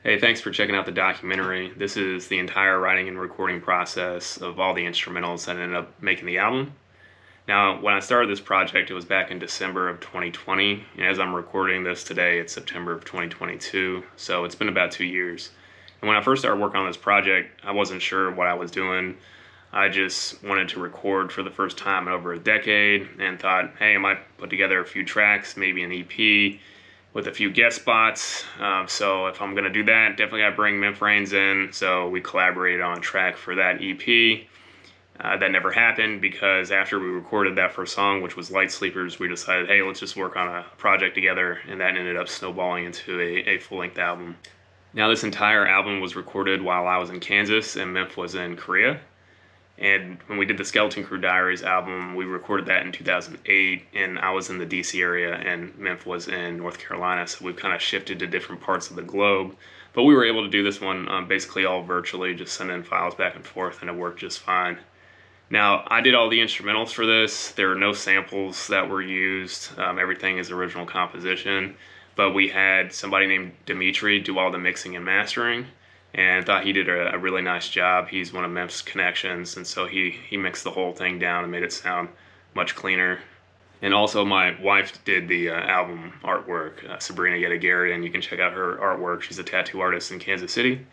Hey, thanks for checking out the documentary. This is the entire writing and recording process of all the instrumentals that ended up making the album. Now, when I started this project, it was back in December of 2020, and as I'm recording this today, it's September of 2022, so it's been about 2 years. And when I first started working on this project, I wasn't sure what I was doing. I just wanted to record for the first time in over a decade and thought, hey, I might put together a few tracks, maybe an EP, with a few guest spots. So if I'm gonna do that, definitely gotta bring Memphis in. So we collaborated on a track for that EP. That never happened because after we recorded that first song, which was Lightsleepers, we decided, hey, let's just work on a project together, and that ended up snowballing into a full-length album. Now, this entire album was recorded while I was in Kansas and Memphis was in Korea. And when we did the Skeleton Crew Diaries album, we recorded that in 2008, and I was in the DC area, and Memphis was in North Carolina, so we've kind of shifted to different parts of the globe. But we were able to do this one basically all virtually, just sending files back and forth, and it worked just fine. Now, I did all the instrumentals for this. There are no samples that were used. Everything is original composition, but we had somebody named D-Mitch do all the mixing and mastering, and thought he did a really nice job. He's one of Memphis' connections, and so he mixed the whole thing down and made it sound much cleaner. And also my wife did the album artwork, Sabrina Yetagari, and you can check out her artwork. She's a tattoo artist in Kansas City.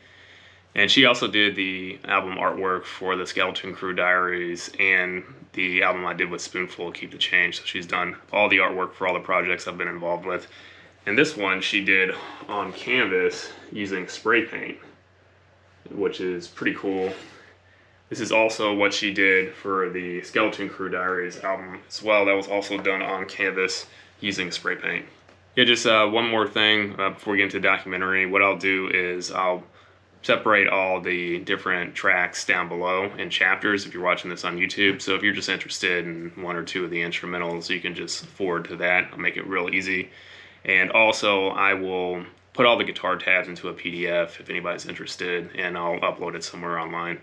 And she also did the album artwork for the Skeleton Crew Diaries and the album I did with Spoonful, Keep the Change. So she's done all the artwork for all the projects I've been involved with. And this one she did on canvas using spray paint, which is pretty cool. This is also what she did for the Skeleton Crew Diaries album as well. That was also done on canvas using spray paint. Yeah, just one more thing before we get into the documentary. What I'll do is I'll separate all the different tracks down below in chapters if you're watching this on YouTube. So if you're just interested in one or two of the instrumentals, you can just forward to that. I'll make it real easy. And also I will put all the guitar tabs into a PDF if anybody's interested, and I'll upload it somewhere online.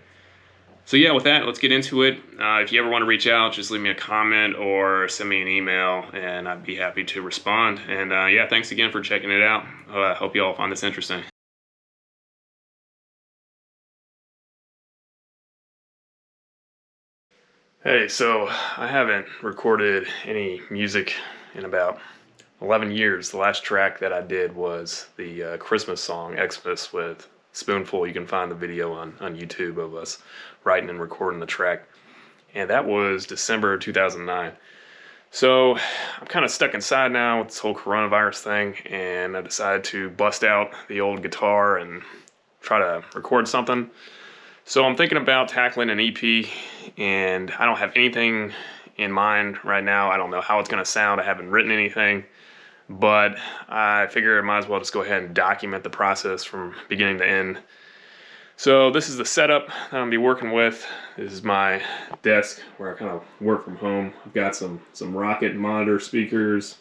So yeah, with that, let's get into it. If you ever want to reach out, just leave me a comment or send me an email, and I'd be happy to respond. And yeah, thanks again for checking it out. I hope you all find this interesting. Hey, so I haven't recorded any music in about 11 years. The last track that I did was the Christmas song, Xmas, with Spoonful. You can find the video on YouTube of us writing and recording the track. And that was December 2009. So I'm kind of stuck inside now with this whole coronavirus thing, and I decided to bust out the old guitar and try to record something. So I'm thinking about tackling an EP, and I don't have anything in mind right now. I don't know how it's going to sound. I haven't written anything, but I figure I might as well just go ahead and document the process from beginning to end. So this is the setup that I'm going to be working with. This is my desk where I kind of work from home. I've got some Rocket monitor speakers,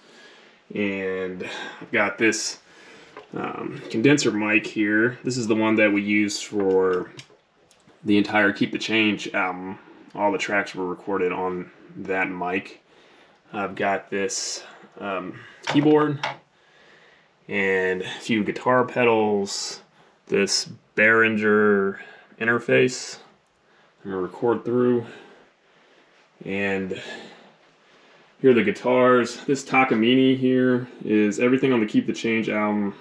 and I've got this condenser mic here. This is the one that we used for the entire Keep the Change album. All the tracks were recorded on that mic. I've got this keyboard and a few guitar pedals, this Behringer interface I'm gonna record through, and here are the guitars. This Takamine here is everything on the Keep the Change album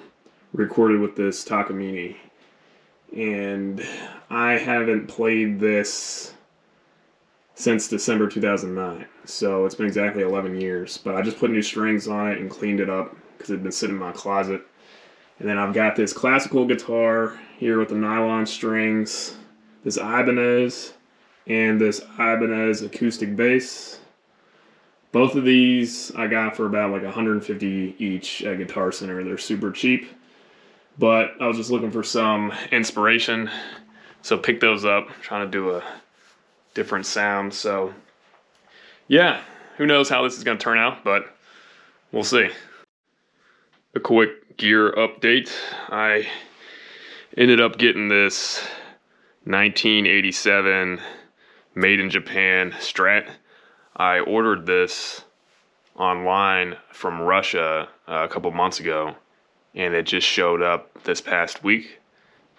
recorded with this Takamine. And I haven't played this since December 2009, so it's been exactly 11 years, but I just put new strings on it and cleaned it up because it had been sitting in my closet. And then I've got this classical guitar here with the nylon strings, this Ibanez, and this Ibanez acoustic bass. Both of these I got for about like $150 each at Guitar Center. They're super cheap. But I was just looking for some inspiration, so picked those up, trying to do a different sound. So yeah, who knows how this is going to turn out, but we'll see. A quick gear update. I ended up getting this 1987 made in Japan Strat. I ordered this online from Russia a couple months ago, and it just showed up this past week.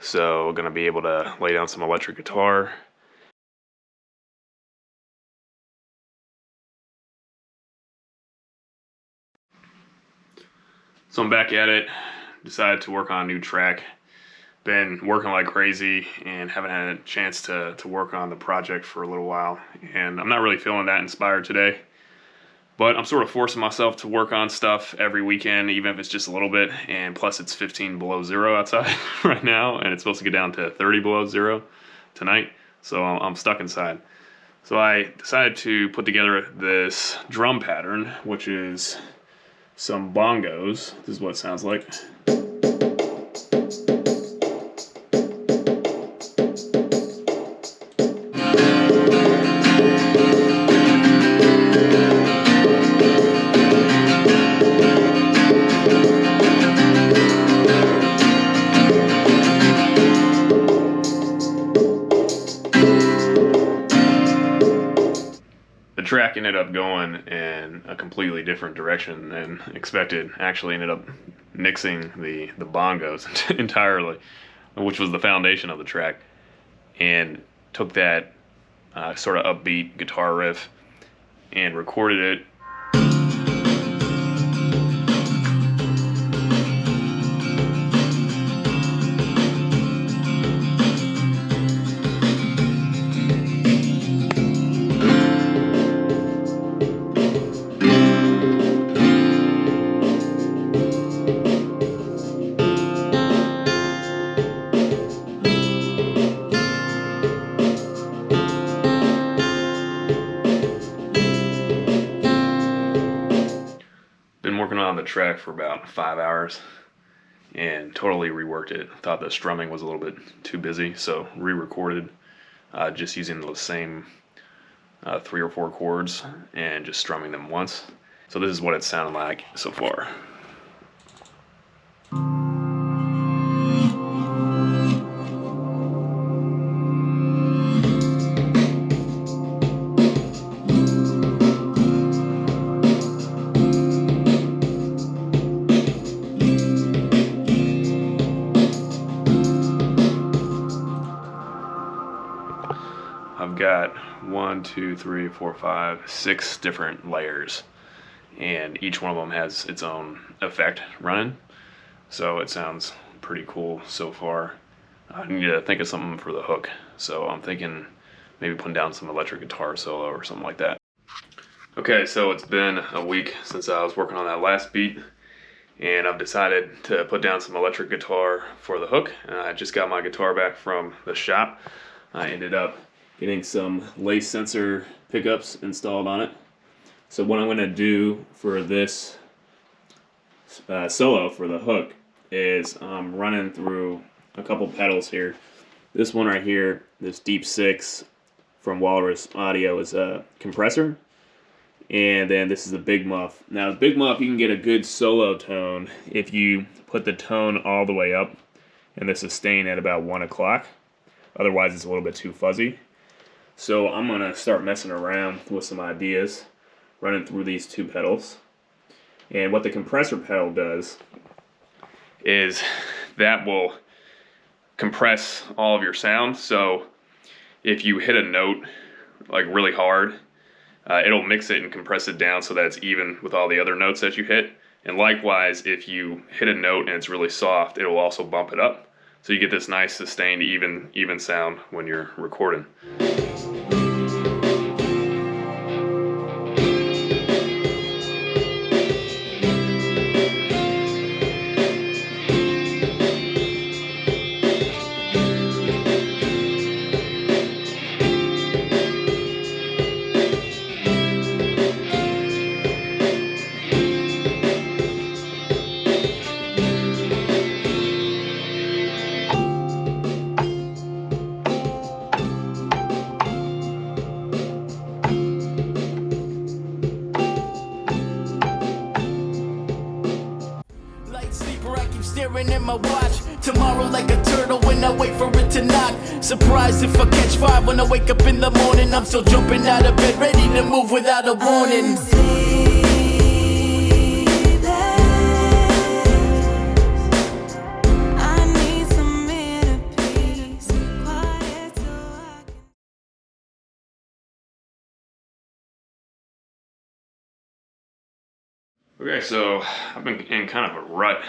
So gonna be able to lay down some electric guitar. So I'm back at it. Decided to work on a new track. Been working like crazy and haven't had a chance to work on the project for a little while. And I'm not really feeling that inspired today. But I'm sort of forcing myself to work on stuff every weekend, even if it's just a little bit. And plus it's 15 below zero outside right now, and it's supposed to get down to 30 below zero tonight. So I'm stuck inside. So I decided to put together this drum pattern, which is some bongos. This is what it sounds like. The track ended up going in a completely different direction than expected. Actually ended up mixing the bongos entirely, which was the foundation of the track, and took that sort of upbeat guitar riff and recorded it. Been working on the track for about 5 hours and totally reworked it. Thought the strumming was a little bit too busy, so re-recorded just using those same 3 or 4 chords and just strumming them once. So this is what it sounded like so far. I've got 1, 2, 3, 4, 5, 6 different layers, and each one of them has its own effect running, so it sounds pretty cool so far. I need to think of something for the hook, so I'm thinking maybe putting down some electric guitar solo or something like that. Okay, so it's been a week since I was working on that last beat, and I've decided to put down some electric guitar for the hook. I just got my guitar back from the shop. I ended up getting some lace sensor pickups installed on it. So what I'm going to do for this solo for the hook is I'm running through a couple pedals here. This one right here, this Deep 6 from Walrus Audio, is a compressor. And then this is a Big Muff. Now the Big Muff, you can get a good solo tone if you put the tone all the way up and the sustain at about 1 o'clock. Otherwise it's a little bit too fuzzy. So I'm going to start messing around with some ideas, running through these 2 pedals. And what the compressor pedal does is that will compress all of your sound. So if you hit a note like really hard, it'll mix it and compress it down so that it's even with all the other notes that you hit. And likewise, if you hit a note and it's really soft, it will also bump it up. So you get this nice sustained even sound when you're recording. Staring at my watch, tomorrow like a turtle when I wait for it to knock. Surprised if I catch fire when I wake up in the morning. I'm still jumping out of bed, ready to move without a warning. Okay, so I've been in kind of a rut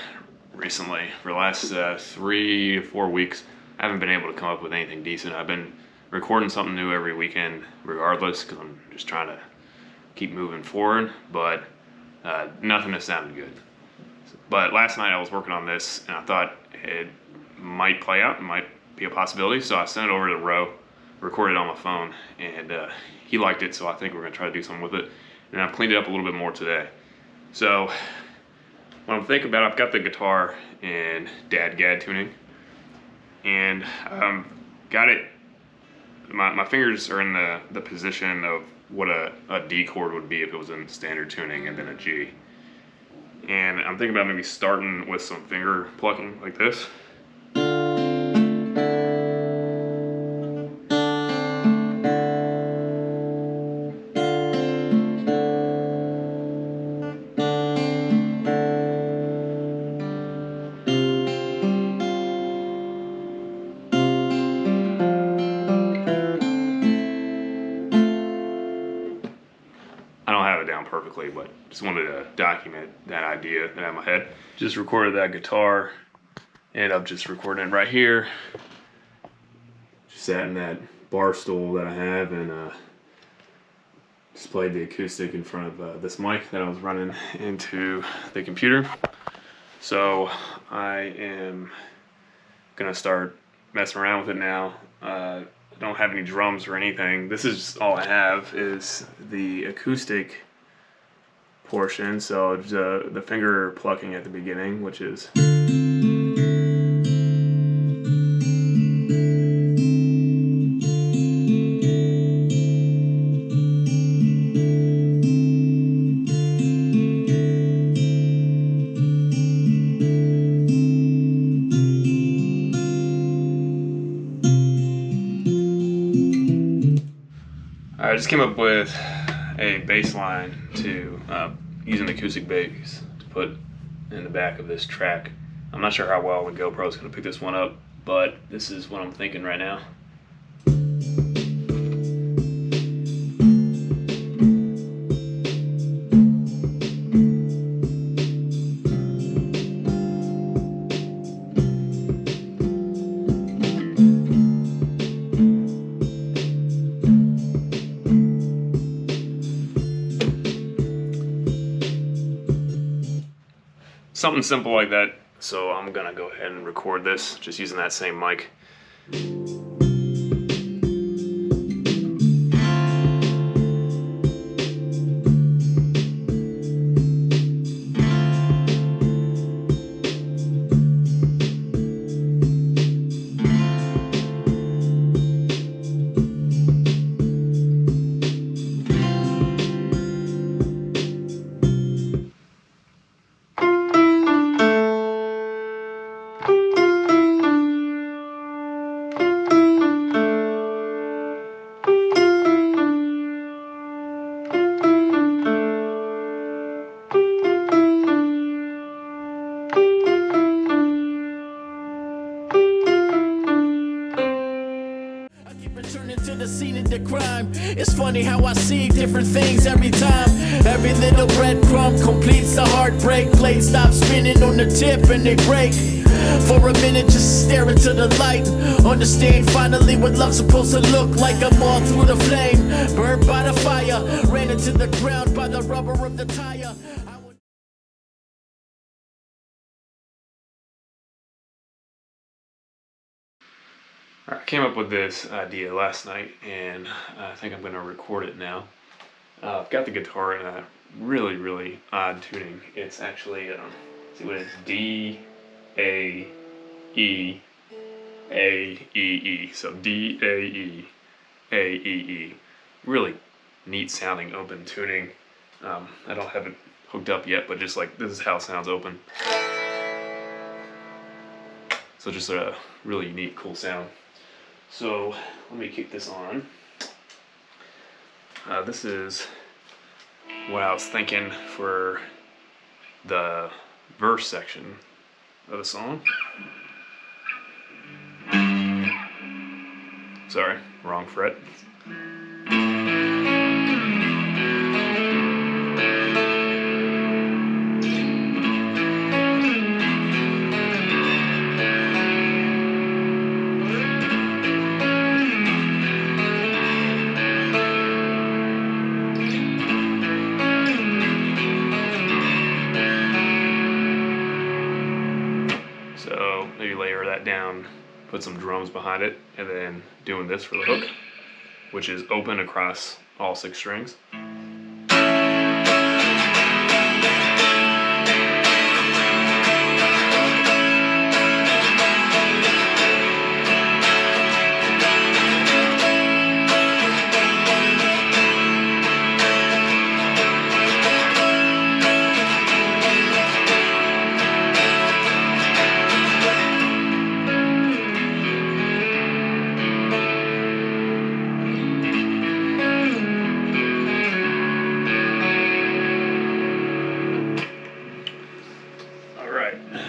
recently. For the last 3 to 4 weeks, I haven't been able to come up with anything decent. I've been recording something new every weekend regardless, because I'm just trying to keep moving forward, but nothing has sounded good. But last night I was working on this, and I thought it might play out, it might be a possibility, so I sent it over to Ro, recorded it on my phone, and he liked it, so I think we're going to try to do something with it. And I've cleaned it up a little bit more today. So what I'm thinking about, I've got the guitar in Dad-Gad tuning, and got it, my fingers are in the position of what a D chord would be if it was in standard tuning, and then a G. And I'm thinking about maybe starting with some finger plucking like this. I don't have it down perfectly, but just wanted to document that idea that I had in my head. Just recorded that guitar, ended up just recording it right here. Just sat in that bar stool that I have, and just played the acoustic in front of this mic that I was running into the computer. So I am gonna start messing around with it now. I don't have any drums or anything. This is all I have is the acoustic portion. So the finger plucking at the beginning, which is. I just came up with a bass line to use an acoustic bass to put in the back of this track. I'm not sure how well the GoPro is going to pick this one up, but this is what I'm thinking right now. Something simple like that, so I'm gonna go ahead and record this just using that same mic. Returning to the scene of the crime. It's funny how I see different things every time. Every little breadcrumb completes the heartbreak. Blade stops spinning on the tip and they break. For a minute just stare into the light. Understand finally what love's supposed to look like. I'm all through the flame, burned by the fire. Ran into the ground by the rubber of the tire. I came up with this idea last night, and I think I'm going to record it now. I've got the guitar in a really, really odd tuning. It's actually, see what it is, D, A, E, A, E, E. So D, A, E, A, E, E. Really neat sounding open tuning. I don't have it hooked up yet, but just like, this is how it sounds open. So just a really unique, cool sound. So let me keep this on. This is what I was thinking for the verse section of the song. Sorry, wrong fret. down, put some drums behind it, and then doing this for the hook, which is open across all 6 strings.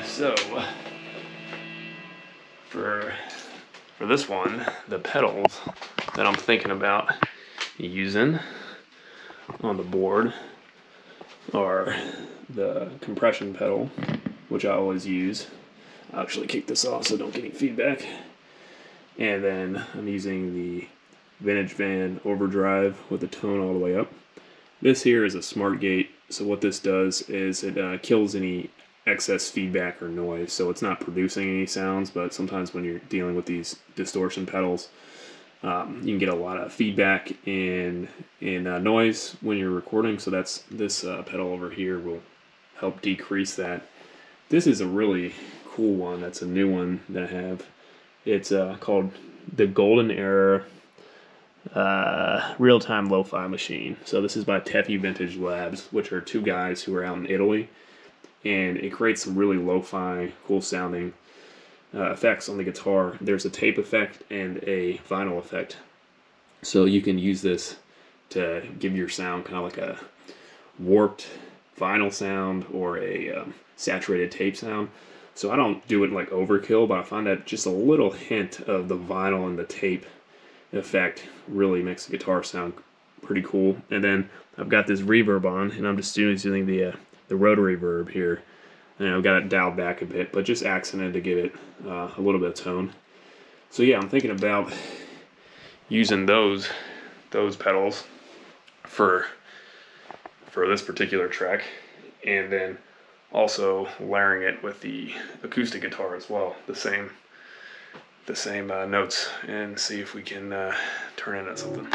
So for this one, the pedals that I'm thinking about using on the board are the compression pedal, which I always use. I'll actually kick this off so I don't get any feedback. And then I'm using the Vintage Van overdrive with the tone all the way up. This here is a smart gate, so what this does is it kills any excess feedback or noise, so it's not producing any sounds, but sometimes when you're dealing with these distortion pedals, you can get a lot of feedback and noise when you're recording, so that's this pedal over here will help decrease that. This is a really cool one. That's a new one that I have. It's called the Golden Era Real-Time Lo-Fi Machine. So this is by Tefi Vintage Labs, which are 2 guys who are out in Italy, and it creates some really lo-fi, cool sounding effects on the guitar. There's a tape effect and a vinyl effect, so you can use this to give your sound kind of like a warped vinyl sound or a saturated tape sound. So I don't do it like overkill, but I find that just a little hint of the vinyl and the tape effect really makes the guitar sound pretty cool. And then I've got this reverb on, and I'm just using the rotary reverb here, and I've got it dialed back a bit, but just accented to give it a little bit of tone. So yeah, I'm thinking about using those pedals for this particular track, and then also layering it with the acoustic guitar as well, the same notes, and see if we can turn it into something.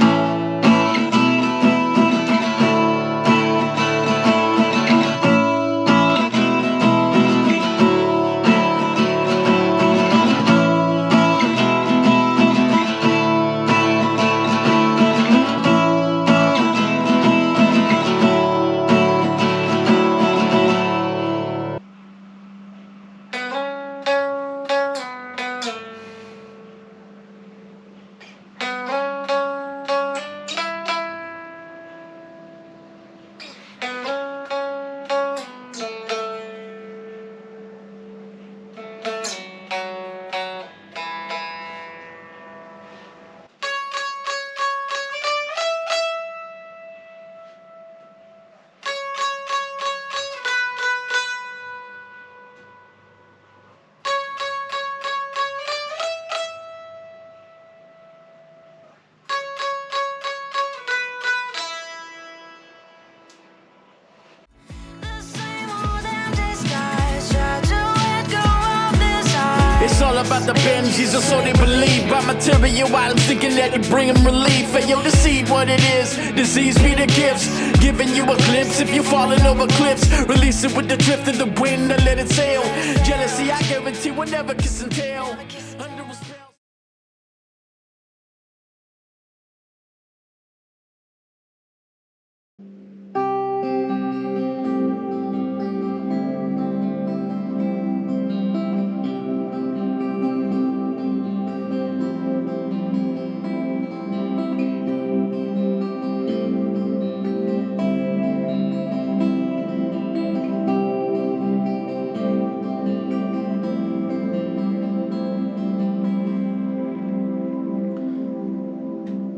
It's all about the Benjis, or so they believe. By material items, thinking that you bring them relief. And yo, deceive what it is. Disease be the gifts, giving you a glimpse. If you're falling over cliffs, release it with the drift of the wind and let it sail. Jealousy, I guarantee, will never kiss and tell. Under a spell.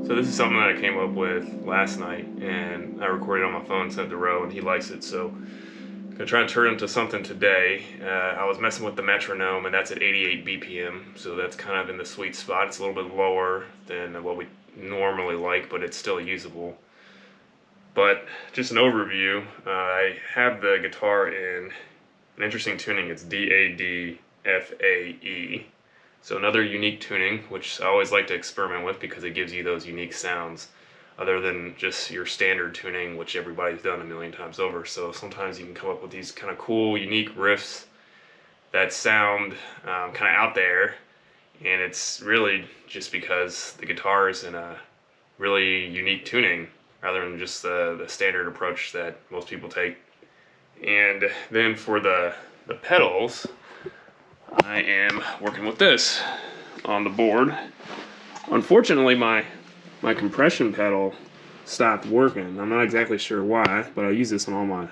So this is something that I came up with last night, and I recorded on my phone, sent to Roe, and he likes it, so I'm gonna try and turn it into something today. I was messing with the metronome, and that's at 88 BPM, so that's kind of in the sweet spot. It's a little bit lower than what we normally like, but it's still usable. But just an overview, I have the guitar in an interesting tuning. It's D-A-D-F-A-E, So another unique tuning, which I always like to experiment with because it gives you those unique sounds other than just your standard tuning, which everybody's done a million times over. So sometimes you can come up with these kind of cool, unique riffs that sound kind of out there, and it's really just because the guitar is in a really unique tuning rather than just the standard approach that most people take. And then for the pedals, I am working with this on the board. Unfortunately, my compression pedal stopped working. I'm not exactly sure why, but I use this on all my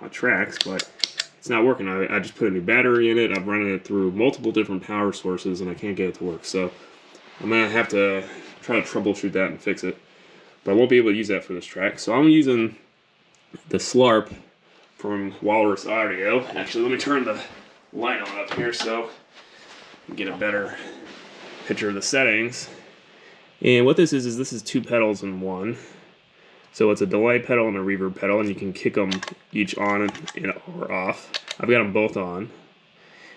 tracks, but it's not working. I just put a new battery in it. I've run it through multiple different power sources, and I can't get it to work. So I'm gonna have to try to troubleshoot that and fix it. But I won't be able to use that for this track. So I'm using the Slarp from Walrus Audio. Actually, let me turn the light on up here so I can get a better picture of the settings. And what this is this is two pedals in one. So it's a delay pedal and a reverb pedal, and you can kick them each on or off. I've got them both on.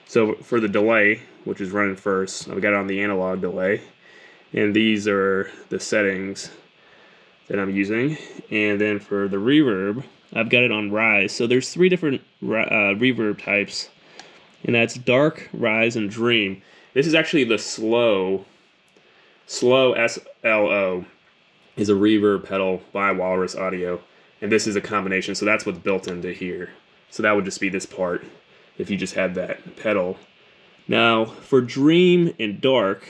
So for the delay, which is running first, I've got it on the analog delay. And these are the settings that I'm using. And then for the reverb, I've got it on rise. So there's three different reverb types, and that's dark, rise, and dream. This is actually the slow SLO is a reverb pedal by Walrus Audio, and this is a combination, so that's what's built into here. So that would just be this part if you just had that pedal. Now for dream and dark,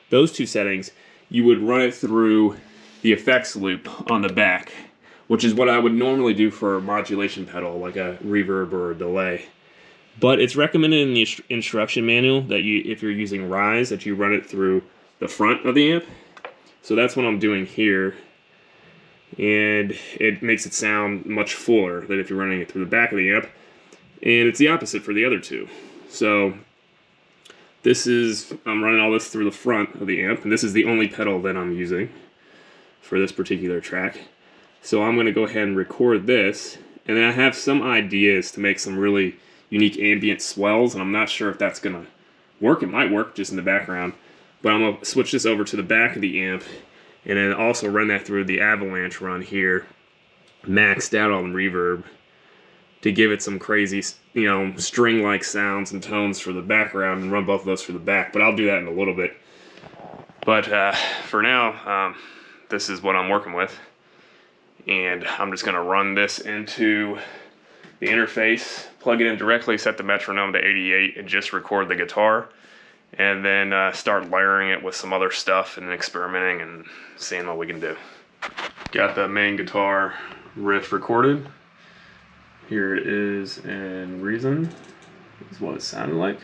those two settings, you would run it through the effects loop on the back, which is what I would normally do for a modulation pedal, like a reverb or a delay. But it's recommended in the instruction manual that if you're using rise, that you run it through the front of the amp. So that's what I'm doing here. And it makes it sound much fuller than if you're running it through the back of the amp. And it's the opposite for the other two. So I'm running all this through the front of the amp, and this is the only pedal that I'm using for this particular track. So I'm going to go ahead and record this, and then I have some ideas to make some really unique ambient swells, and I'm not sure if that's going to work. It might work just in the background, but I'm going to switch this over to the back of the amp, and then also run that through the avalanche run here, maxed out on reverb, to give it some crazy, string-like sounds and tones for the background, and run both of those for the back. But I'll do that in a little bit. But for now, this is what I'm working with. And I'm just going to run this into the interface, plug it in directly, set the metronome to 88, and just record the guitar. And then start layering it with some other stuff and experimenting and seeing what we can do. Got the main guitar riff recorded. Here it is in Reason. This is what it sounded like.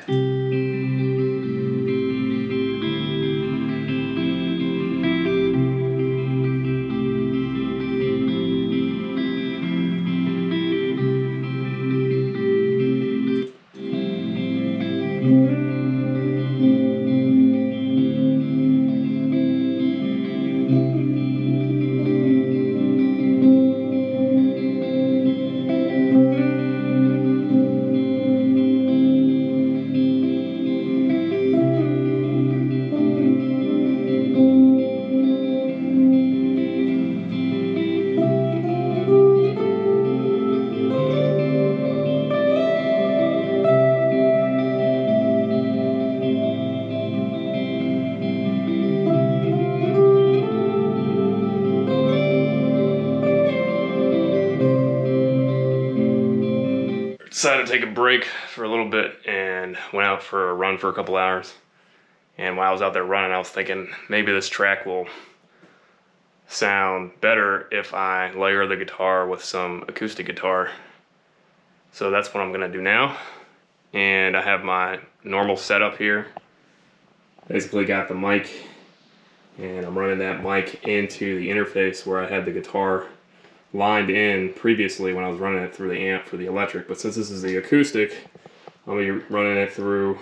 Decided to take a break for a little bit and went out for a run for a couple hours. And while I was out there running, I was thinking maybe this track will sound better if I layer the guitar with some acoustic guitar. So that's what I'm gonna do now. And I have my normal setup here. Basically got the mic, and I'm running that mic into the interface where I had the guitar lined in previously when I was running it through the amp for the electric. But since this is the acoustic, I'll be running it through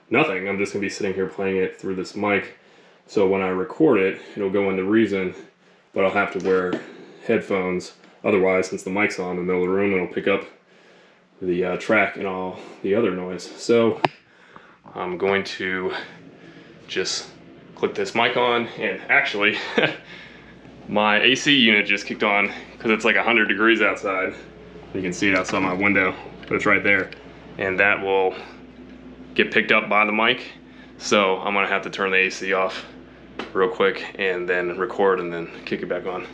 nothing. I'm just going to be sitting here playing it through this mic. So when I record it, it'll go into Reason, but I'll have to wear headphones. Otherwise, since the mic's on in the middle of the room, it'll pick up the track and all the other noise. So I'm going to just click this mic on, and actually my AC unit just kicked on because it's like 100 degrees outside. You can see it outside my window, but it's right there. And that will get picked up by the mic. So I'm gonna have to turn the AC off real quick and then record and then kick it back on.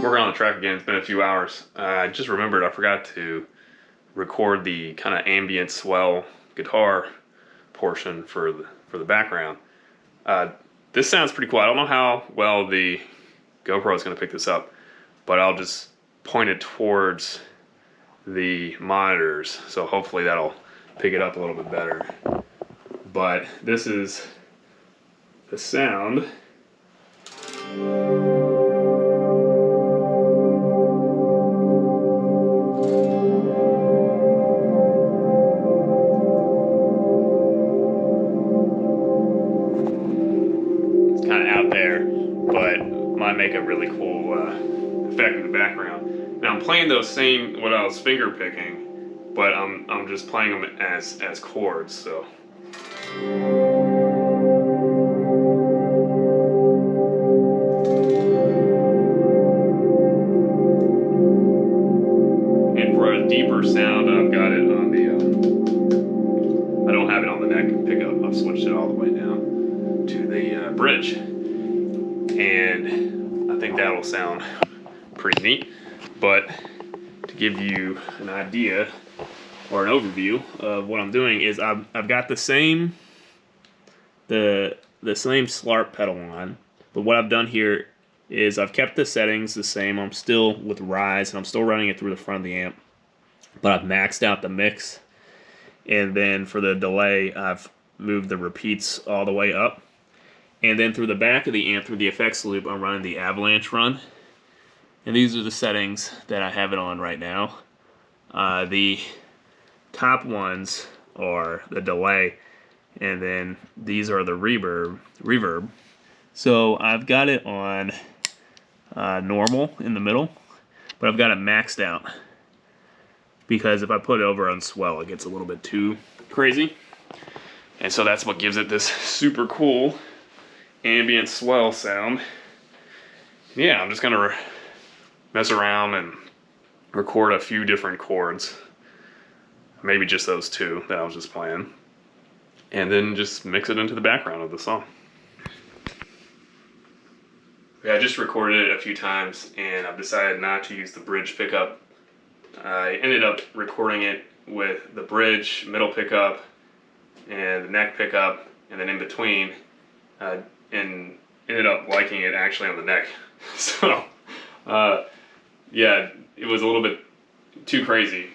Working on the track again, it's been a few hours. I just remembered I forgot to record the kind of ambient swell guitar portion for the background. This sounds pretty cool. I don't know how well the GoPro is going to pick this up, but I'll just point it towards the monitors, so hopefully that'll pick it up a little bit better. But this is the sound. Make a really cool effect in the background. Now I'm playing those same what I was finger picking, but I'm just playing them as chords. So. And for a deeper sound, I've got it on the. I don't have it on the neck pickup. I've switched it all the way down to the bridge, and I think that'll sound pretty neat. But to give you an idea or an overview of what I'm doing is I've got the same slarp pedal on, but what I've done here is I've kept the settings the same. I'm still with rise and I'm still running it through the front of the amp, but I've maxed out the mix, and then for the delay I've moved the repeats all the way up. And then through the back of the amp, through the effects loop, I'm running the avalanche run. And these are the settings that I have it on right now. The top ones are the delay, and then these are the reverb. So I've got it on normal in the middle, but I've got it maxed out, because if I put it over on swell, it gets a little bit too crazy. And so that's what gives it this super cool ambient swell sound. Yeah, I'm just gonna mess around and record a few different chords, maybe just those two that I was just playing, and then just mix it into the background of the song. Yeah, I just recorded it a few times and I've decided not to use the bridge pickup. I ended up recording it with the bridge, middle pickup, and the neck pickup, and then in between, and ended up liking it actually on the neck. So yeah, it was a little bit too crazy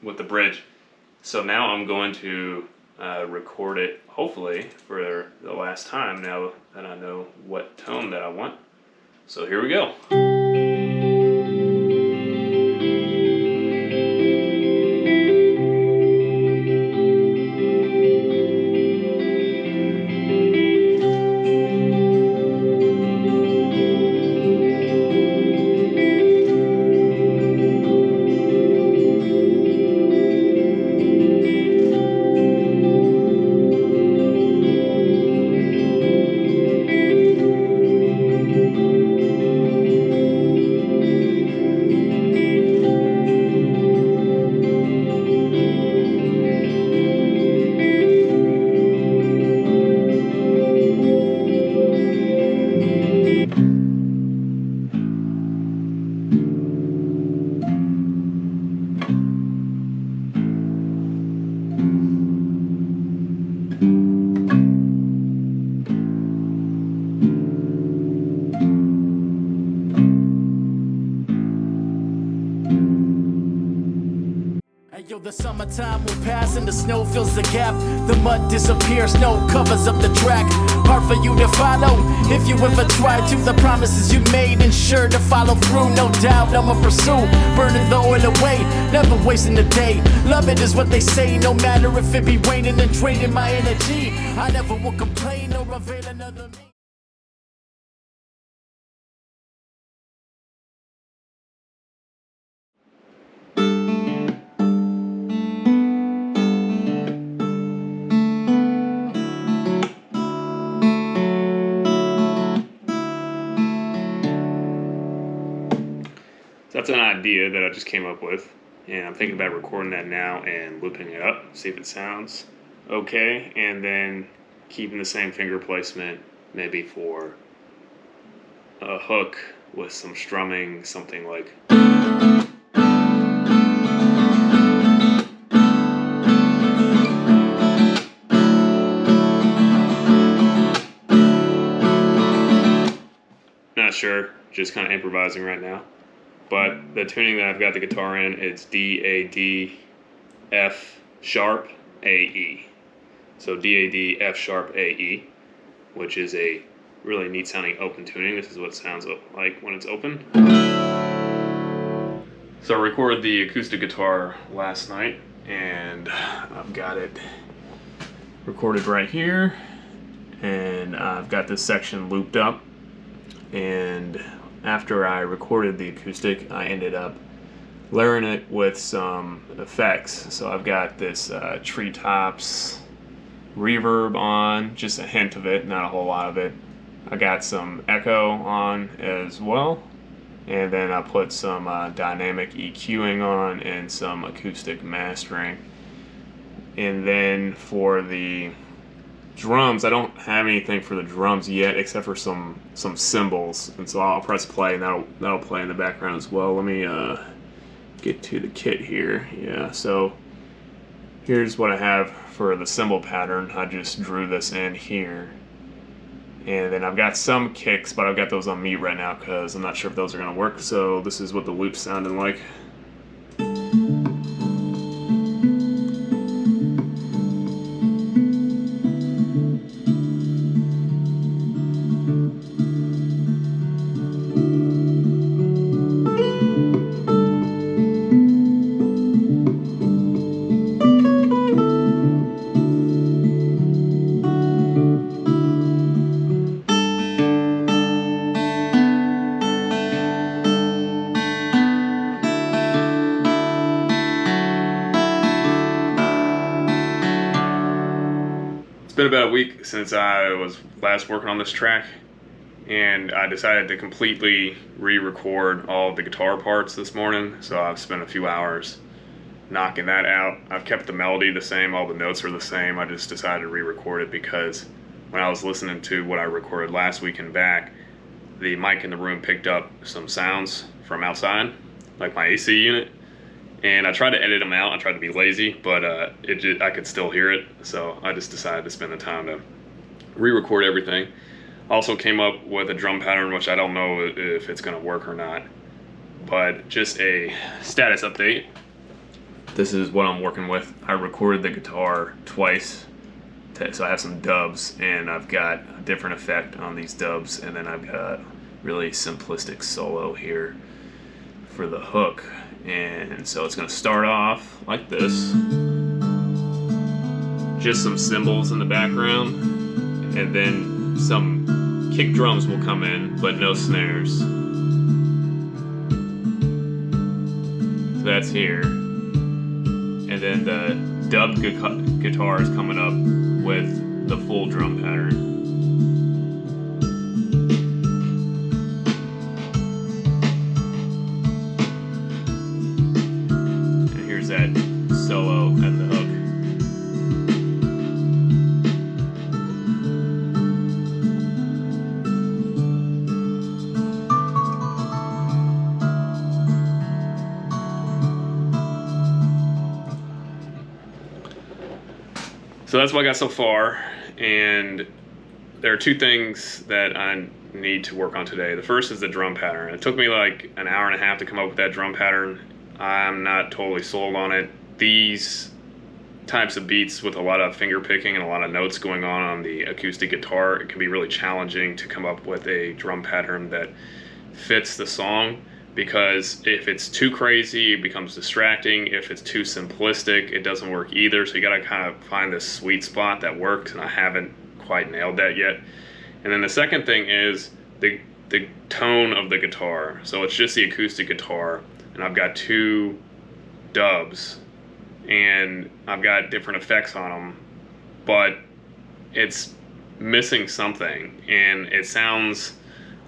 with the bridge. So now I'm going to record it, hopefully for the last time, now that I know what tone that I want. So here we go. Yo, the summertime will pass and the snow fills the gap. The mud disappears, snow covers up the track. Hard for you to follow if you ever try to. The promises you made, ensure to follow through. No doubt I'ma pursue, burning the oil away, never wasting a day. Love it is what they say, no matter if it be raining and draining my energy. I never will complain or avail another me. That's an idea that I just came up with, and I'm thinking about recording that now and looping it up, see if it sounds okay, and then keeping the same finger placement maybe for a hook with some strumming, something like not sure, just kind of improvising right now. But the tuning that I've got the guitar in, it's D, A, D, F sharp, A, E. So D, A, D, F sharp, A, E, which is a really neat sounding open tuning. This is what it sounds like when it's open. So I recorded the acoustic guitar last night, and I've got it recorded right here. And I've got this section looped up, and after I recorded the acoustic, I ended up layering it with some effects. So I've got this treetops reverb on, just a hint of it, not a whole lot of it. I got some echo on as well, and then I put some dynamic EQing on and some acoustic mastering. And then for the drums, I don't have anything for the drums yet except for some cymbals, and so I'll press play and that'll play in the background as well. Let me get to the kit here. Yeah, so here's what I have for the cymbal pattern. I just drew this in here, and then I've got some kicks, but I've got those on mute right now because I'm not sure if those are gonna work. So this is what the loop's sounding like. It's been about a week since I was last working on this track, and I decided to completely re-record all of the guitar parts this morning, so I've spent a few hours knocking that out. I've kept the melody the same, all the notes are the same. I just decided to re-record it because when I was listening to what I recorded last week and back, the mic in the room picked up some sounds from outside, like my AC unit. And I tried to edit them out. I tried to be lazy, but I could still hear it. So I just decided to spend the time to re-record everything. Also came up with a drum pattern, which I don't know if it's going to work or not. But just a status update. This is what I'm working with. I recorded the guitar twice, so I have some dubs, and I've got a different effect on these dubs, and then I've got a really simplistic solo here for the hook. And so it's going to start off like this, just some cymbals in the background, and then some kick drums will come in, but no snares. So that's here, and then the dubbed guitar is coming up with the full drum pattern. That solo at the hook. So that's what I got so far, and there are two things that I need to work on today. The first is the drum pattern. It took me like an hour and a half to come up with that drum pattern. I'm not totally sold on it. these types of beats with a lot of finger picking and a lot of notes going on the acoustic guitar, it can be really challenging to come up with a drum pattern that fits the song, because if it's too crazy, it becomes distracting. If it's too simplistic, it doesn't work either. So you gotta kind of find this sweet spot that works, and I haven't quite nailed that yet. And then the second thing is the tone of the guitar. So it's just the acoustic guitar, and I've got 2 dubs, and I've got different effects on them, but it's missing something, and it sounds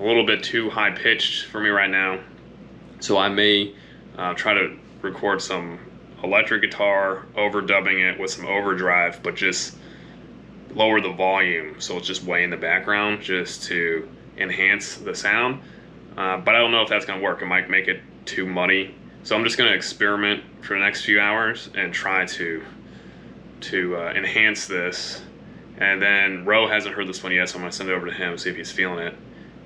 a little bit too high-pitched for me right now. So I may try to record some electric guitar, overdubbing it with some overdrive, but just lower the volume so it's just way in the background, just to enhance the sound. But I don't know if that's gonna work. It might make it too muddy. So I'm just gonna experiment for the next few hours and try to enhance this. And then Ro hasn't heard this one yet, so I'm gonna send it over to him, see if he's feeling it.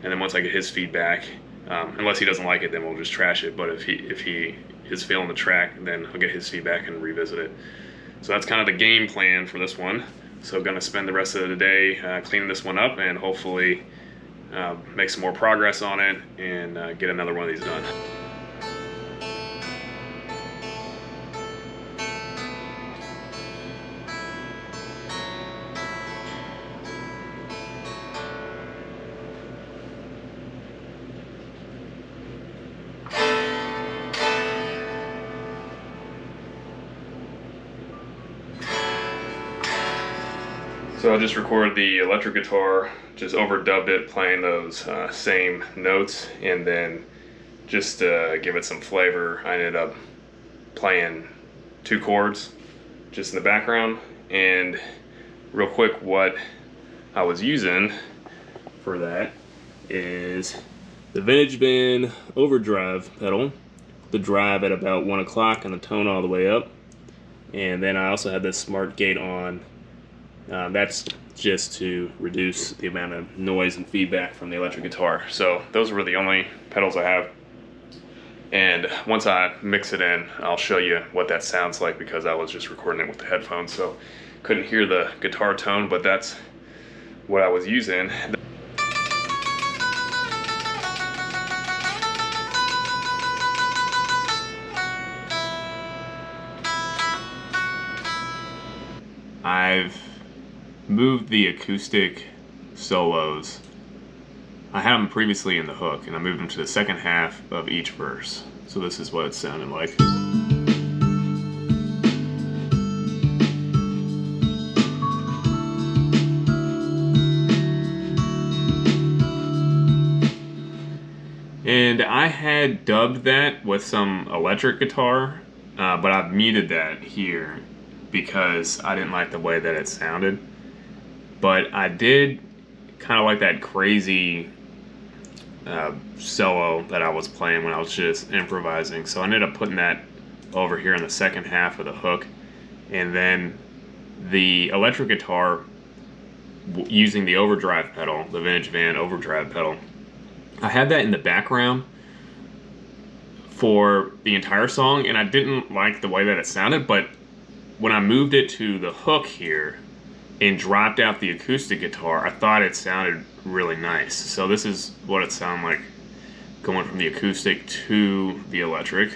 And then once I get his feedback, unless he doesn't like it, then we'll just trash it. But if he is feeling the track, then I'll get his feedback and revisit it. So that's kind of the game plan for this one. So I'm gonna spend the rest of the day cleaning this one up, and hopefully make some more progress on it and get another one of these done. So I just recorded the electric guitar, just overdubbed it, playing those same notes, and then just to give it some flavor, I ended up playing 2 chords just in the background. And real quick, what I was using for that is the Vintage Van overdrive pedal, the drive at about 1 o'clock and the tone all the way up. And then I also had this smart gate on. That's just to reduce the amount of noise and feedback from the electric guitar. So those were the only pedals I have. And once I mix it in, I'll show you what that sounds like, because I was just recording it with the headphones, so couldn't hear the guitar tone, but that's what I was using. I've moved the acoustic solos. I had them previously in the hook, and I moved them to the second half of each verse. So this is what it sounded like. And I had dubbed that with some electric guitar, but I've muted that here because I didn't like the way that it sounded. But I did kind of like that crazy solo that I was playing when I was just improvising. So I ended up putting that over here in the second half of the hook. And then the electric guitar, using the overdrive pedal, the Vintage Van overdrive pedal, I had that in the background for the entire song, and I didn't like the way that it sounded. But when I moved it to the hook here and dropped out the acoustic guitar, I thought it sounded really nice. So this is what it sounded like going from the acoustic to the electric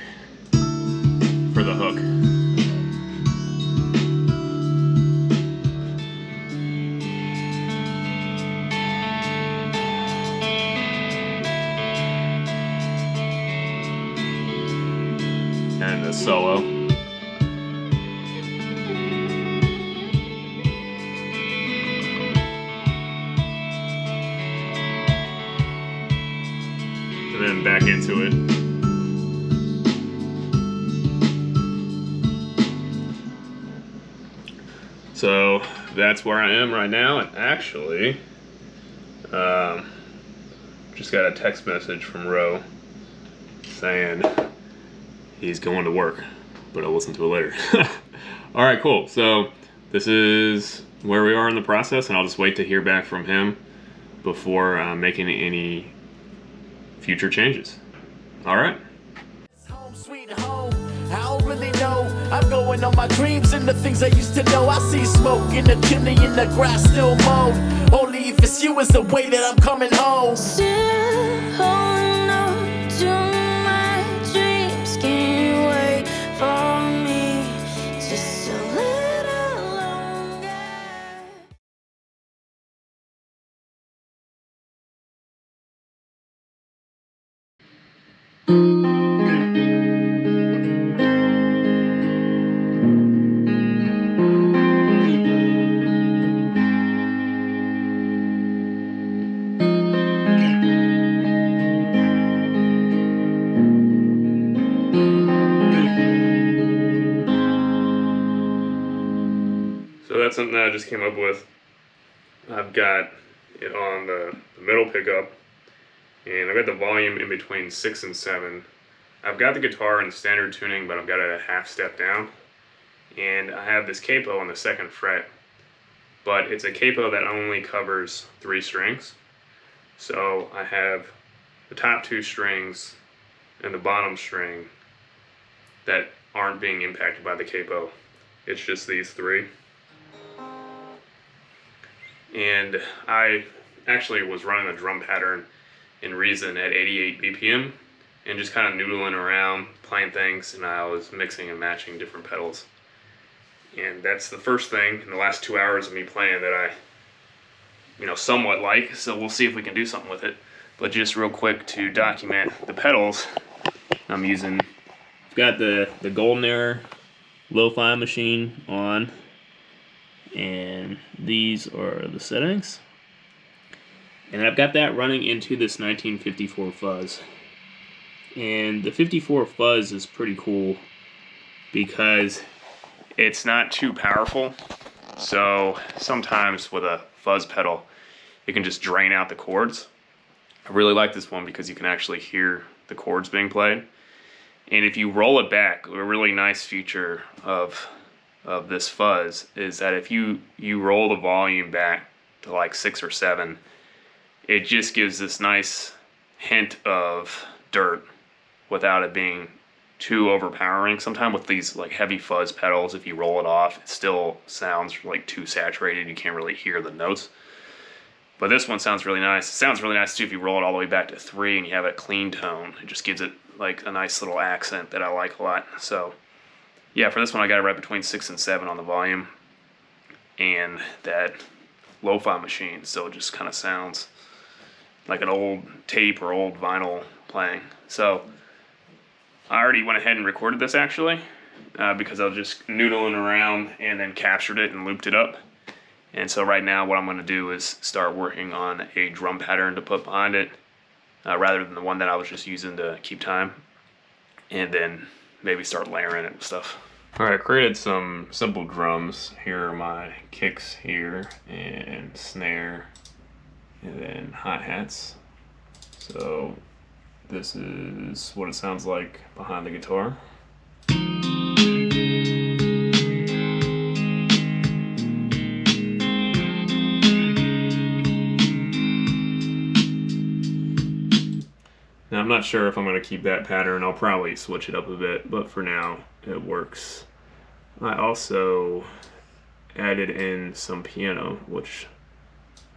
for the hook. And the solo. And then back into it. So that's where I am right now, and actually, just got a text message from Ro saying he's going to work, but I'll listen to it later. All right, cool. So this is where we are in the process, and I'll just wait to hear back from him before making any future changes. All right. home sweet home. I don't really know. I'm going on my dreams and the things I used to know. I see smoke in the chimney and the grass still mowed. Only if it's you is the way that I'm coming home. Still holding on to my dreams. Can you wait for me just a little longer? So that's something that I just came up with. I've got it on the middle pickup, and I've got the volume in between 6 and 7. I've got the guitar in standard tuning, but I've got it a half step down. And I have this capo on the 2nd fret, but it's a capo that only covers 3 strings. So I have the top 2 strings and the bottom string that aren't being impacted by the capo. It's just these 3. And I actually was running a drum pattern in Reason at 88 BPM and just kind of noodling around, playing things, and I was mixing and matching different pedals. And that's the first thing in the last 2 hours of me playing that I, somewhat like, so we'll see if we can do something with it. But just real quick to document the pedals I'm using. I've got the Golden Era Lo-Fi machine on, and these are the settings. And I've got that running into this 1954 fuzz. And the 54 fuzz is pretty cool because it's not too powerful. So sometimes with a fuzz pedal, it can just drain out the chords. I really like this one because you can actually hear the chords being played. And if you roll it back, a really nice feature of this fuzz is that if you roll the volume back to like 6 or 7, it just gives this nice hint of dirt without it being too overpowering. Sometimes with these like heavy fuzz pedals, if you roll it off, it still sounds like too saturated. You can't really hear the notes. But this one sounds really nice. It sounds really nice too if you roll it all the way back to 3 and you have a clean tone. It just gives it like a nice little accent that I like a lot. So yeah, for this one I got it right between 6 and 7 on the volume. And that lo-fi machine still just kind of sounds like an old tape or old vinyl playing. So I already went ahead and recorded this actually because I was just noodling around and then captured it and looped it up. And so right now what I'm going to do is start working on a drum pattern to put behind it rather than the one that I was just using to keep time, and then maybe start layering it and stuff. Alright, I created some simple drums. Here are my kicks here, and snare, and then hi-hats. So this is what it sounds like behind the guitar. Now I'm not sure if I'm going to keep that pattern. I'll probably switch it up a bit, but for now it works. I also added in some piano, which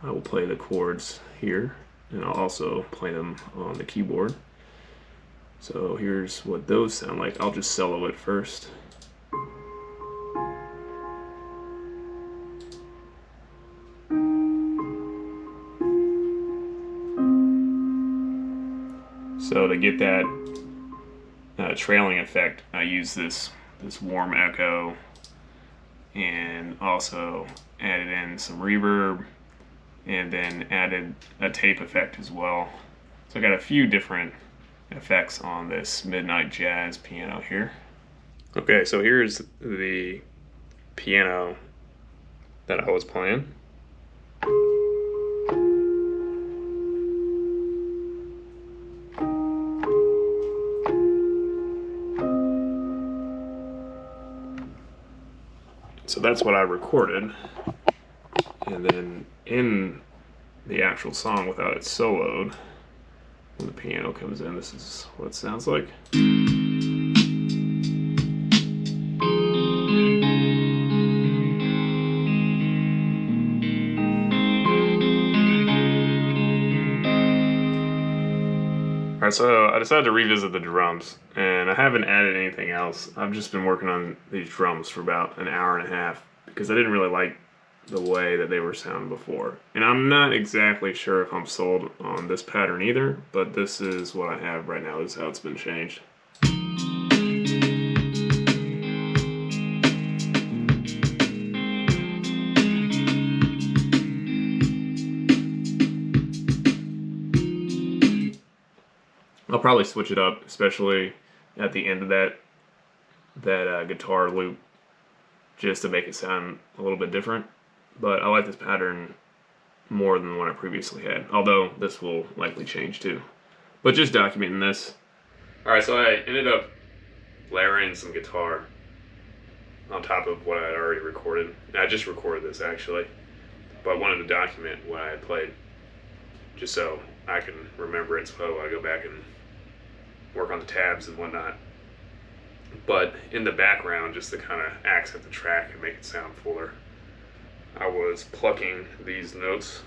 I will play the chords here, and I'll also play them on the keyboard. So here's what those sound like. I'll just solo it first. So to get that trailing effect, I use this warm echo, and also added in some reverb, and then added a tape effect as well. So I got a few different effects on this Midnight Jazz piano here. Okay, so here's the piano that I was playing. So that's what I recorded, and then in the actual song without it soloed, when the piano comes in, this is what it sounds like. Alright, so I decided to revisit the drums, and I haven't added anything else. I've just been working on these drums for about an hour and a half because I didn't really like the way that they were sounding before. And I'm not exactly sure if I'm sold on this pattern either, but this is what I have right now. This is how it's been changed. I'll probably switch it up, especially at the end of that guitar loop, just to make it sound a little bit different. But I like this pattern more than the one I previously had, although this will likely change too. But just documenting this. Alright, so I ended up layering some guitar on top of what I had already recorded. And I just recorded this actually, but I wanted to document what I had played, just so I can remember it so I go back and work on the tabs and whatnot. But in the background, just to kind of accent the track and make it sound fuller, I was plucking these notes.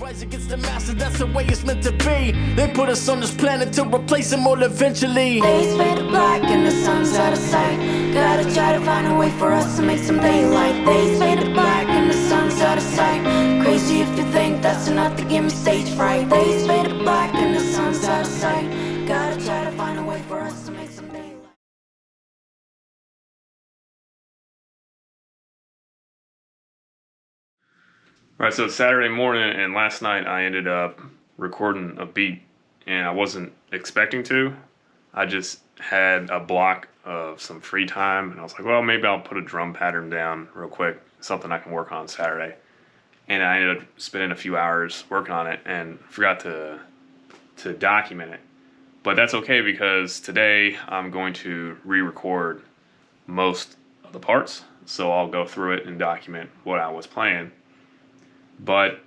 Rise against the masses, that's the way it's meant to be. They put us on this planet to replace them all eventually. Days fade to black and the sun's out of sight. Gotta try to find a way for us to make some daylight. Days fade to black and the sun's out of sight. Crazy if you think that's enough to give me stage fright. Days fade to black and the sun's out of sight. Gotta try to find a way for us to make some daylight. Alright, so it's Saturday morning, and last night I ended up recording a beat, and I wasn't expecting to. I just had a block of some free time, and I was like, well, maybe I'll put a drum pattern down real quick, something I can work on Saturday. And I ended up spending a few hours working on it and forgot to document it. But that's okay, because today I'm going to re-record most of the parts, so I'll go through it and document what I was playing. But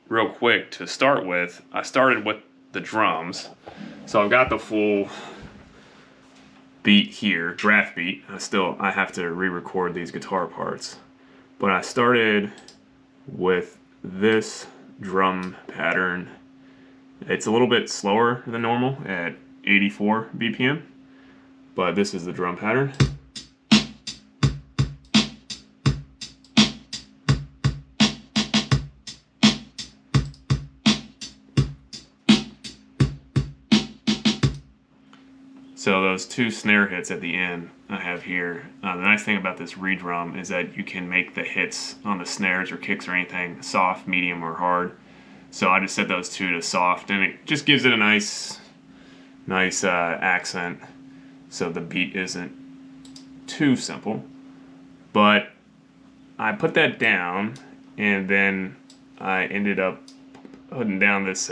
real quick, to start with, I started with the drums. So I've got the full beat here, draft beat. I have to re-record these guitar parts. But I started with this drum pattern. It's a little bit slower than normal at 84 BPM, but this is the drum pattern. So those two snare hits at the end I have here. The nice thing about this redrum is that you can make the hits on the snares or kicks or anything soft, medium, or hard. So I just set those two to soft, and it just gives it a nice accent, so the beat isn't too simple. But I put that down, and then I ended up putting down this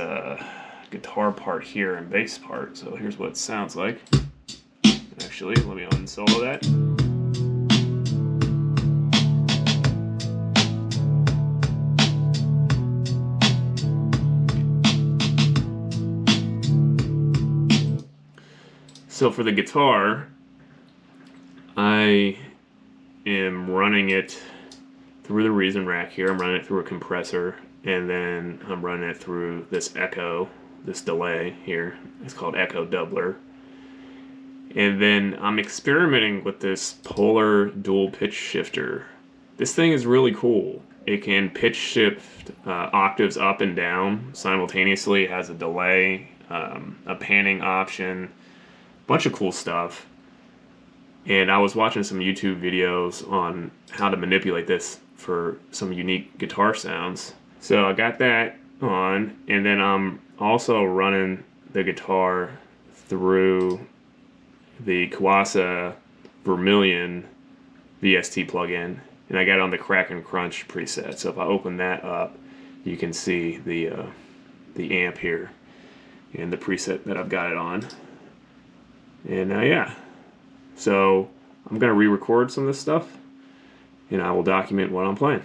guitar part here and bass part. So here's what it sounds like. Actually, let me unsolo that. So for the guitar, I am running it through the reason rack here. I'm running it through a compressor, and then I'm running it through this echo, this delay here. It's called echo doubler. And then I'm experimenting with this polar dual pitch shifter. This thing is really cool. It can pitch shift octaves up and down simultaneously. It has a delay, a panning option, bunch of cool stuff. And I was watching some YouTube videos on how to manipulate this for some unique guitar sounds. So I got that on, and then I'm also running the guitar through the Kawasa Vermilion VST plugin, and I got on the Crack and Crunch preset. So if I open that up, you can see the the amp here and the preset that I've got it on. And yeah, so I'm gonna re-record some of this stuff and I will document what I'm playing.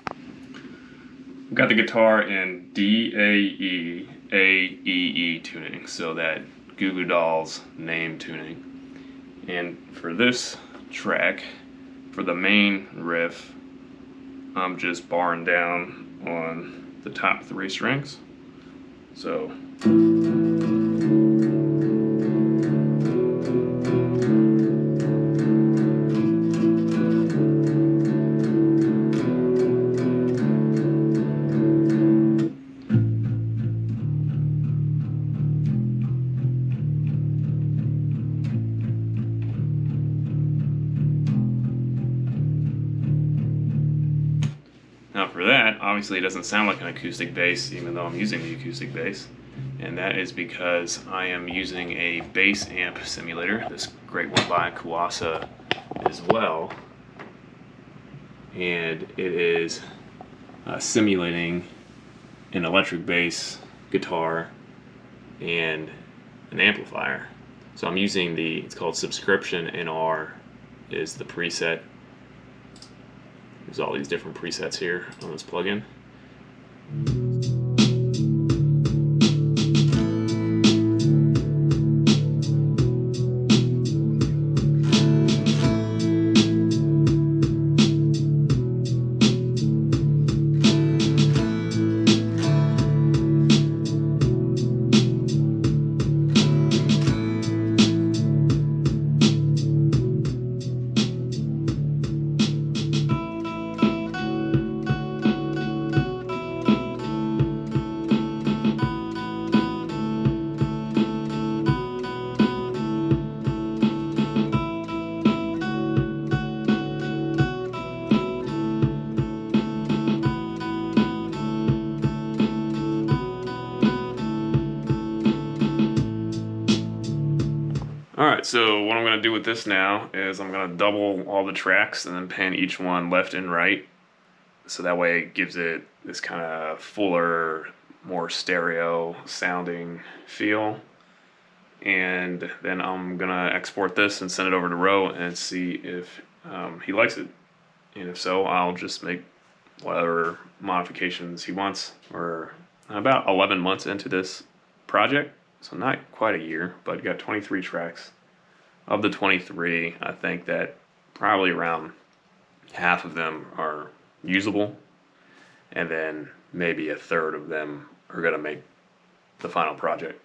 I've got the guitar in D-A-E, A-E-E tuning, so that Goo Goo Dolls name tuning. And for this track, for the main riff, I'm just barring down on the top 3 strings. So now for that, obviously it doesn't sound like an acoustic bass even though I'm using the acoustic bass. And that is because I am using a bass amp simulator, this great one by Kasan as well. And it is simulating an electric bass guitar and an amplifier. So I'm using it's called Subscription NR is the preset. There's all these different presets here on this plugin. Alright, so what I'm going to do with this now is I'm going to double all the tracks and then pan each one left and right. So that way it gives it this kind of fuller, more stereo sounding feel. And then I'm going to export this and send it over to Ro and see if he likes it. And if so, I'll just make whatever modifications he wants. We're about 11 months into this project. So not quite a year, but got 23 tracks. Of the 23, I think that probably around half of them are usable, and then maybe a third of them are gonna make the final project.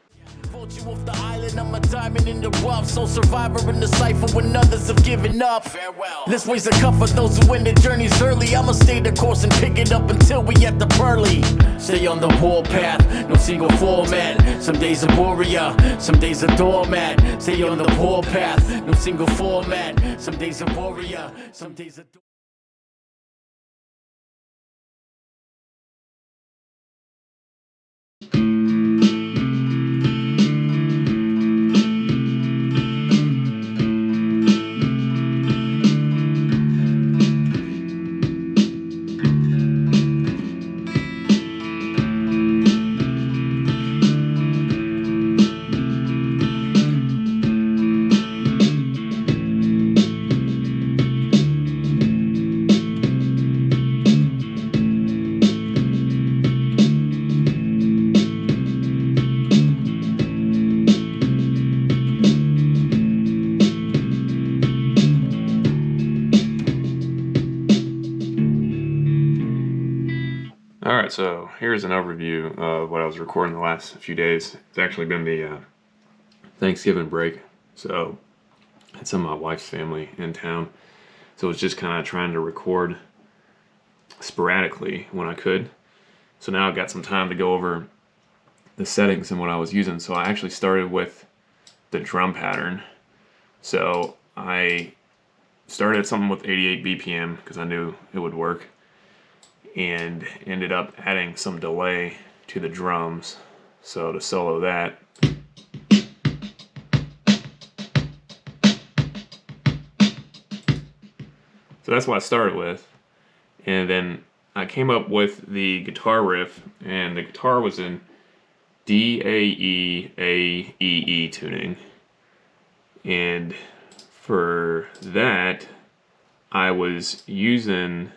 Pulled you off the island, I'm a diamond in the rough. So survivor in the cipher when others have given up. Farewell. Let's raise a cup for those who end the journeys early. I'ma stay the course and pick it up until we at the pearly. Stay on the warpath, no single format. Some days a warrior, some days a doormat. Stay on the warpath, no single format. Some days a warrior, some days a doormat. Alright, so here's an overview of what I was recording the last few days. It's actually been the Thanksgiving break, so I had some of my wife's family in town. So I was just kind of trying to record sporadically when I could. So now I've got some time to go over the settings and what I was using. So I actually started with the drum pattern. So I started at something with 88 BPM because I knew it would work, and ended up adding some delay to the drums. So to solo that, so that's what I started with. And then I came up with the guitar riff, and the guitar was in DAEAEE tuning. And for that, I was using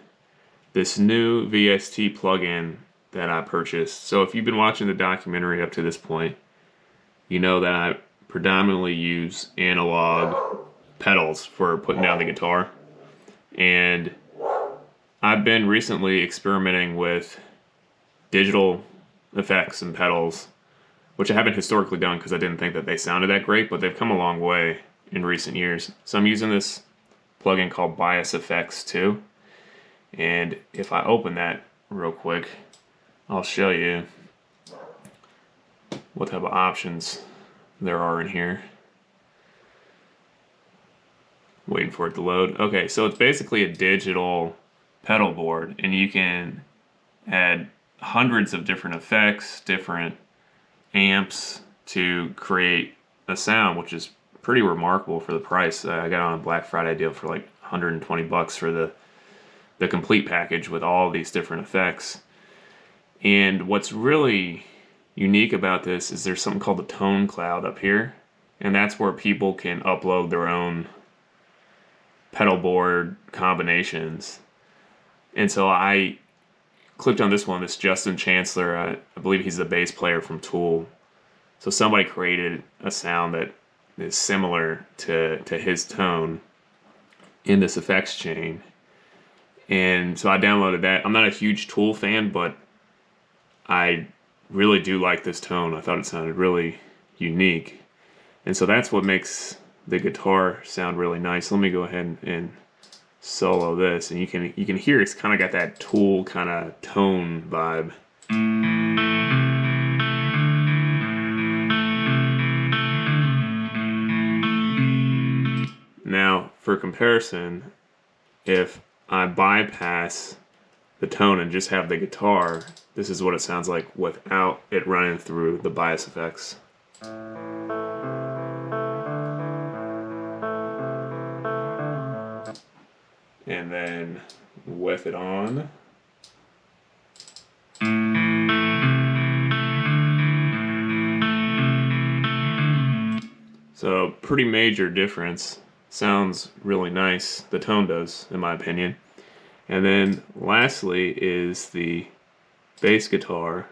this new VST plugin that I purchased. So if you've been watching the documentary up to this point, you know that I predominantly use analog pedals for putting down the guitar. And I've been recently experimenting with digital effects and pedals, which I haven't historically done because I didn't think that they sounded that great, but they've come a long way in recent years. So I'm using this plugin called Bias Effects 2. And if I open that real quick, I'll show you what type of options there are in here. Waiting for it to load. Okay, so it's basically a digital pedal board, and you can add hundreds of different effects, different amps to create a sound, which is pretty remarkable for the price. I got on a Black Friday deal for like 120 bucks for the complete package with all these different effects. And what's really unique about this is there's something called the tone cloud up here, and that's where people can upload their own pedal board combinations. And so I clicked on this one, this Justin Chancellor. I believe he's the bass player from Tool. So somebody created a sound that is similar to his tone in this effects chain. And so I downloaded that. I'm not a huge Tool fan, but I really do like this tone. I thought it sounded really unique. And so that's what makes the guitar sound really nice. Let me go ahead and solo this, and you can hear it's kind of got that Tool kind of tone vibe. Now, for comparison, if I bypass the tone and just have the guitar, this is what it sounds like without it running through the bias effects. And then with it on. So pretty major difference. Sounds really nice. The tone does, in my opinion. And then lastly is the bass guitar.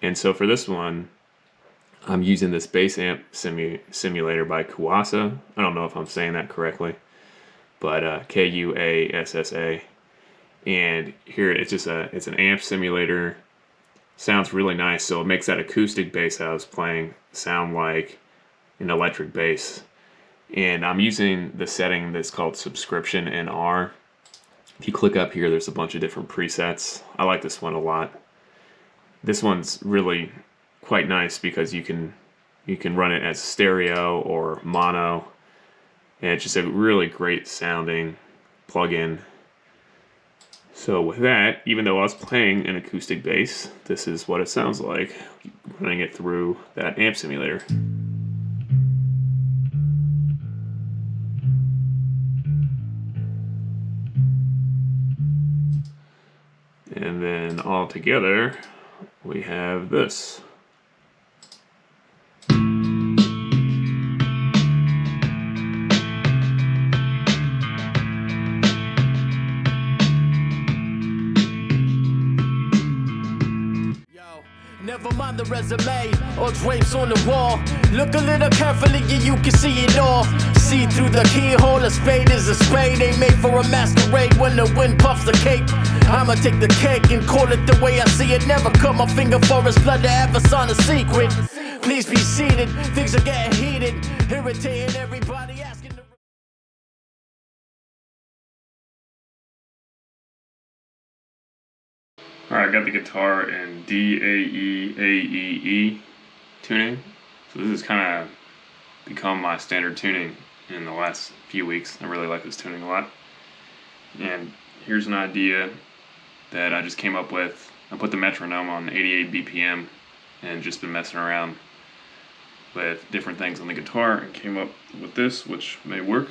And so for this one, I'm using this bass amp simulator by Kuasa. I don't know if I'm saying that correctly, but Kuassa. And here it's an amp simulator. Sounds really nice. So it makes that acoustic bass I was playing sound like an electric bass. And I'm using the setting that's called Subscription NR. If you click up here, there's a bunch of different presets. I like this one a lot. This one's really quite nice because you can run it as stereo or mono. And it's just a really great sounding plugin. So with that, even though I was playing an acoustic bass, this is what it sounds like running it through that amp simulator. And then all together, we have this. Never mind the resume or drapes on the wall. Look a little carefully and you can see it all. See through the keyhole, a spade is a spade. Ain't made for a masquerade when the wind puffs the cape. I'ma take the cake and call it the way I see it. Never cut my finger for his blood to ever sign a secret. Please be seated, things are getting heated. Irritating everybody asking to... Alright, I got the guitar in D-A-E-A-E-E tuning. So this has kind of become my standard tuning in the last few weeks. I really like this tuning a lot. And here's an idea that I just came up with. I put the metronome on 88 BPM and just been messing around with different things on the guitar and came up with this, which may work.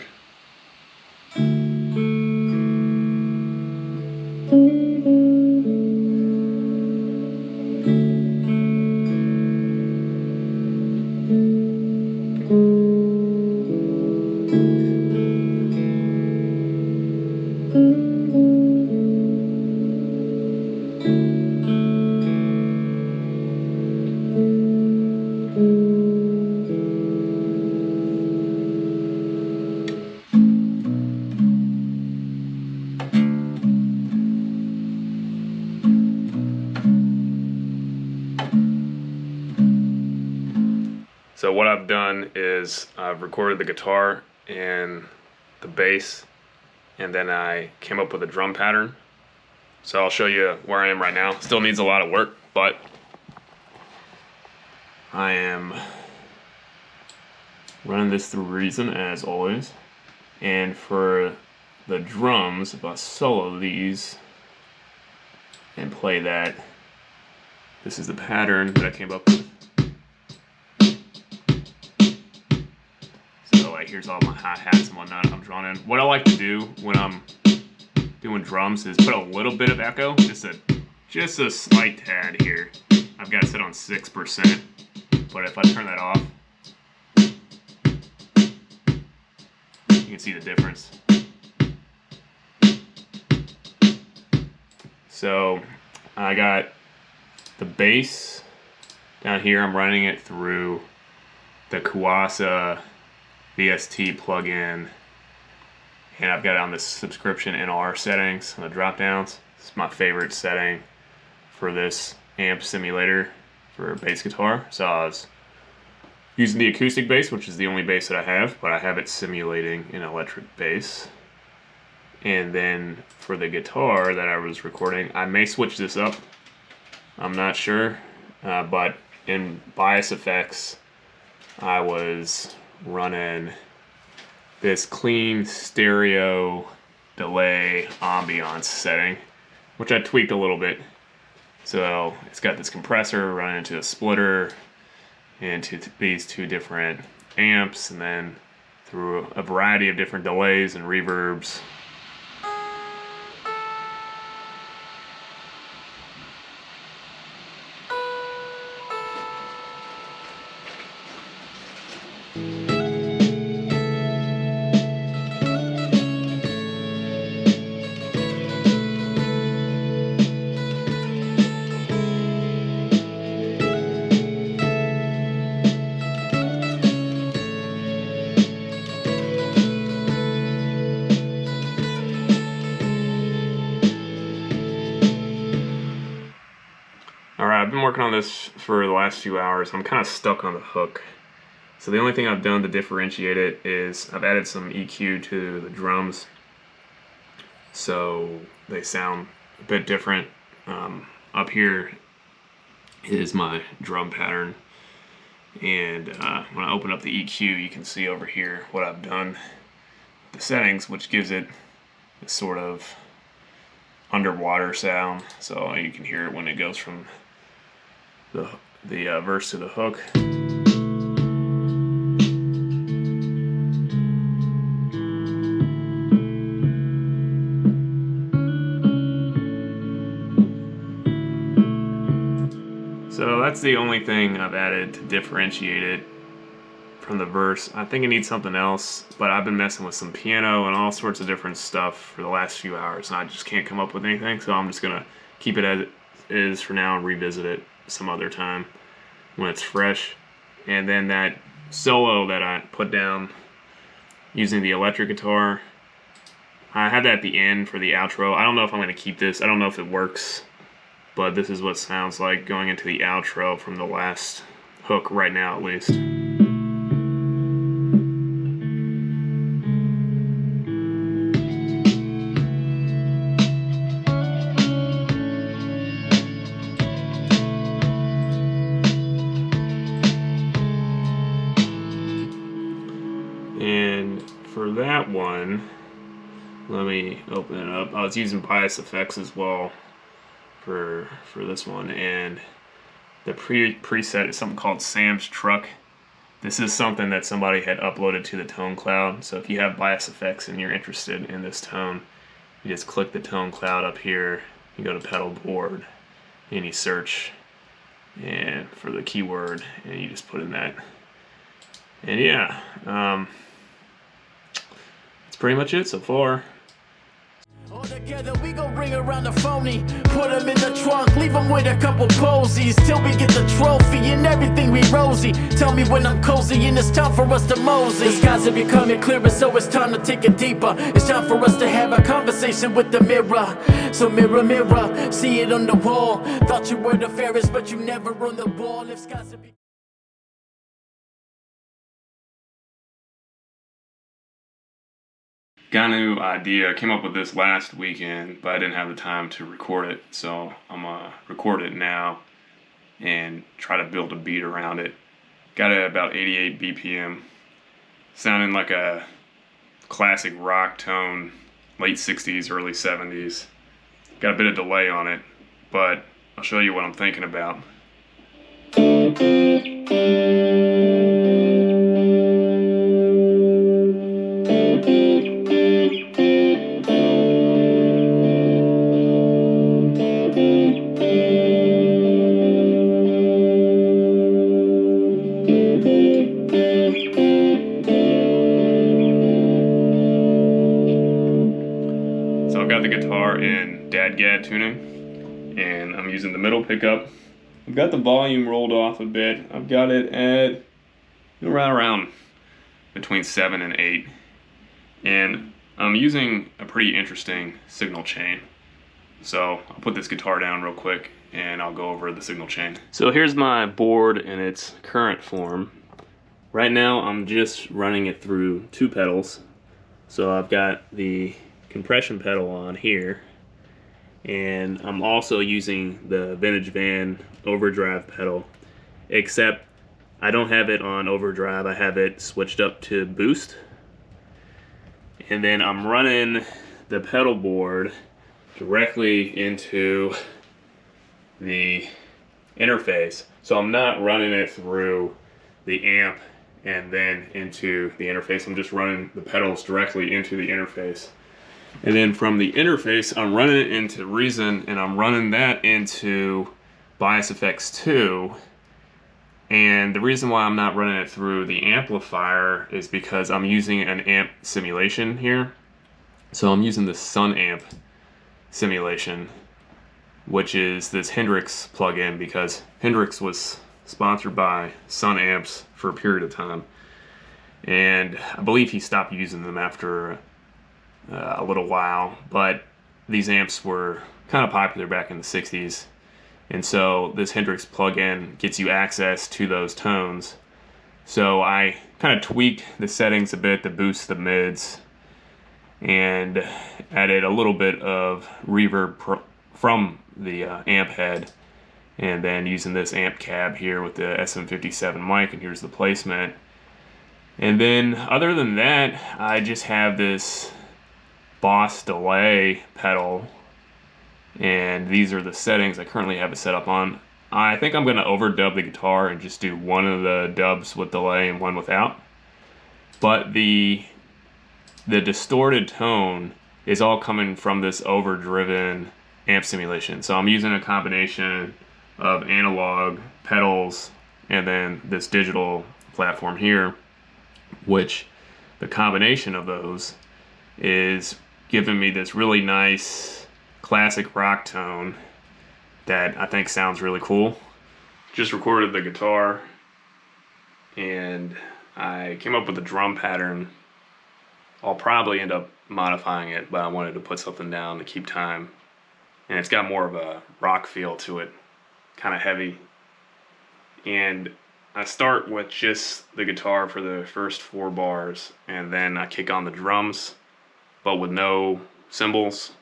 So what I've done is I've recorded the guitar and the bass, and then I came up with a drum pattern. So I'll show you where I am right now. Still needs a lot of work, but I am running this through Reason as always. And for the drums, if I solo these and play that, this is the pattern that I came up with. So like here's all my hi-hats and whatnot I'm drawing in. What I like to do when I'm doing drums is put a little bit of echo, just a slight tad here. I've got it set on 6%, but if I turn that off, you can see the difference. So I got the bass down here. I'm running it through the Kawasa VST plugin, and I've got it on the subscription NR settings on the drop downs. It's my favorite setting for this amp simulator for bass guitar. So I was using the acoustic bass, which is the only bass that I have, but I have it simulating an electric bass. And then for the guitar that I was recording, I may switch this up. I'm not sure, but in bias effects, I was running this clean stereo delay ambiance setting, which I tweaked a little bit. So it's got this compressor running into a splitter, into these two different amps, and then through a variety of different delays and reverbs. Alright, I've been working on this for the last few hours. I'm kind of stuck on the hook. So the only thing I've done to differentiate it is I've added some EQ to the drums, so they sound a bit different. Up here is my drum pattern, and when I open up the EQ, you can see over here what I've done, the settings, which gives it a sort of underwater sound, so you can hear it when it goes from the verse to the hook. So that's the only thing I've added to differentiate it from the verse. I think it needs something else, but I've been messing with some piano and all sorts of different stuff for the last few hours, and I just can't come up with anything, so I'm just gonna keep it as it is for now and revisit it some other time when it's fresh. And then that solo that I put down using the electric guitar, I had that at the end for the outro. I don't know if I'm going to keep this. I don't know if it works, but this is what it sounds like going into the outro from the last hook right now, at least. And for that one, let me open it up. I was using bias effects as well for this one, and the preset is something called Sam's Truck. This is something that somebody had uploaded to the tone cloud, so if you have bias effects and you're interested in this tone, you just click the tone cloud up here, you go to pedal board, and you search and for the keyword, and you just put in that. And yeah, that's pretty much it so far. All together we gon' bring around the phony, put him in the trunk, leave him with a couple posies, till we get the trophy and everything be rosy. Tell me when I'm cozy and it's time for us to mosey. The skies are becoming clearer, so it's time to take it deeper. It's time for us to have a conversation with the mirror. So mirror, mirror, see it on the wall. Thought you were the fairest, but you never on the wall. If skies are Got a new idea. I came up with this last weekend, but I didn't have the time to record it. So I'm going to record it now and try to build a beat around it. Got it at about 88 BPM. Sounding like a classic rock tone, late 60s, early 70s. Got a bit of delay on it, but I'll show you what I'm thinking about. So I've got the guitar in DAD-GAD tuning, and I'm using the middle pickup. I've got the volume rolled off a bit. I've got it at around between 7 and 8. And I'm using a pretty interesting signal chain. So I'll put this guitar down real quick and I'll go over the signal chain. So here's my board in its current form. Right now I'm just running it through 2 pedals. So I've got the compression pedal on here, and I'm also using the Vintage Van overdrive pedal, except I don't have it on overdrive. I have it switched up to boost, and then I'm running the pedal board directly into the interface, so I'm not running it through the amp and then into the interface. I'm just running the pedals directly into the interface. And then from the interface, I'm running it into Reason, and I'm running that into Bias Effects 2. And the reason why I'm not running it through the amplifier is because I'm using an amp simulation here. So I'm using the Sun Amp simulation, which is this Hendrix plugin, because Hendrix was sponsored by Sun Amps for a period of time. And I believe he stopped using them after a little while, but these amps were kind of popular back in the 60s, and so this Hendrix plugin gets you access to those tones. So I kind of tweaked the settings a bit to boost the mids and added a little bit of reverb from the amp head, and then using this amp cab here with the SM57 mic, and here's the placement. And then other than that, I just have this Boss delay pedal, and these are the settings I currently have it set up on. I think I'm going to overdub the guitar and just do one of the dubs with delay and one without. But the distorted tone is all coming from this overdriven amp simulation. So I'm using a combination of analog pedals and then this digital platform here, which the combination of those is giving me this really nice classic rock tone that I think sounds really cool. Just recorded the guitar, and I came up with a drum pattern. I'll probably end up modifying it, but I wanted to put something down to keep time. And it's got more of a rock feel to it, kind of heavy. And I start with just the guitar for the first 4 bars, and then I kick on the drums, but with no cymbals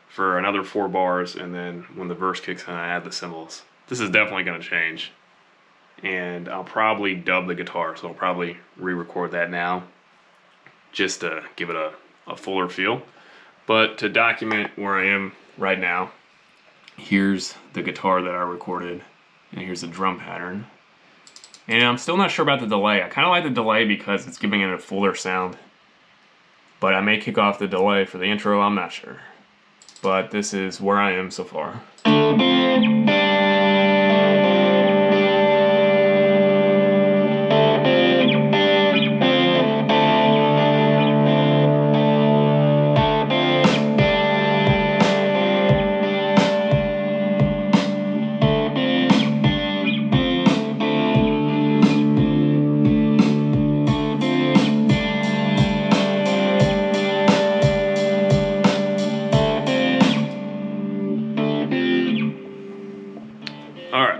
for another 4 bars, and then when the verse kicks in, I add the cymbals. This is definitely going to change, and I'll probably dub the guitar, so I'll probably re-record that now just to give it a fuller feel. But to document where I am right now, here's the guitar that I recorded, and here's the drum pattern. And I'm still not sure about the delay. I kind of like the delay because it's giving it a fuller sound. But I may kick off the delay for the intro, I'm not sure. But this is where I am so far.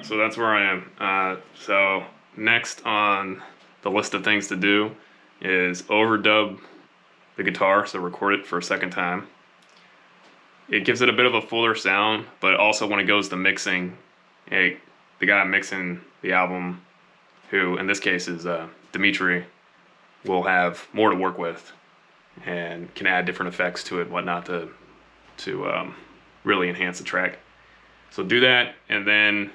So that's where I am. So next on the list of things to do is overdub the guitar, so record it for a second time. It gives it a bit of a fuller sound, but also when it goes to mixing, the guy mixing the album, who in this case is D-Mitch, will have more to work with and can add different effects to it and whatnot to really enhance the track. So do that, and then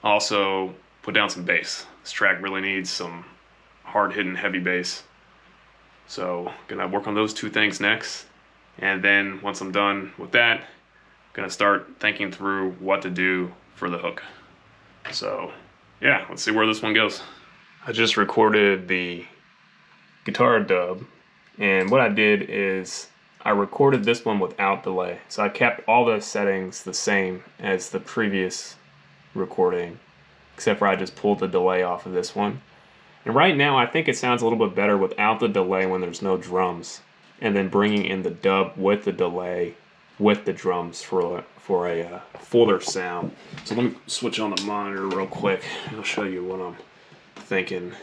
also put down some bass. This track really needs some hard-hitting heavy bass. So gonna work on those two things next. And then once I'm done with that, gonna start thinking through what to do for the hook. So yeah, let's see where this one goes. I just recorded the guitar dub, and what I did is I recorded this one without delay. So I kept all the settings the same as the previous recording, except for I just pulled the delay off of this one. And right now I think it sounds a little bit better without the delay when there's no drums, and then bringing in the dub with the delay with the drums for a fuller sound. So let me switch on the monitor real quick. I'll show you what I'm thinking.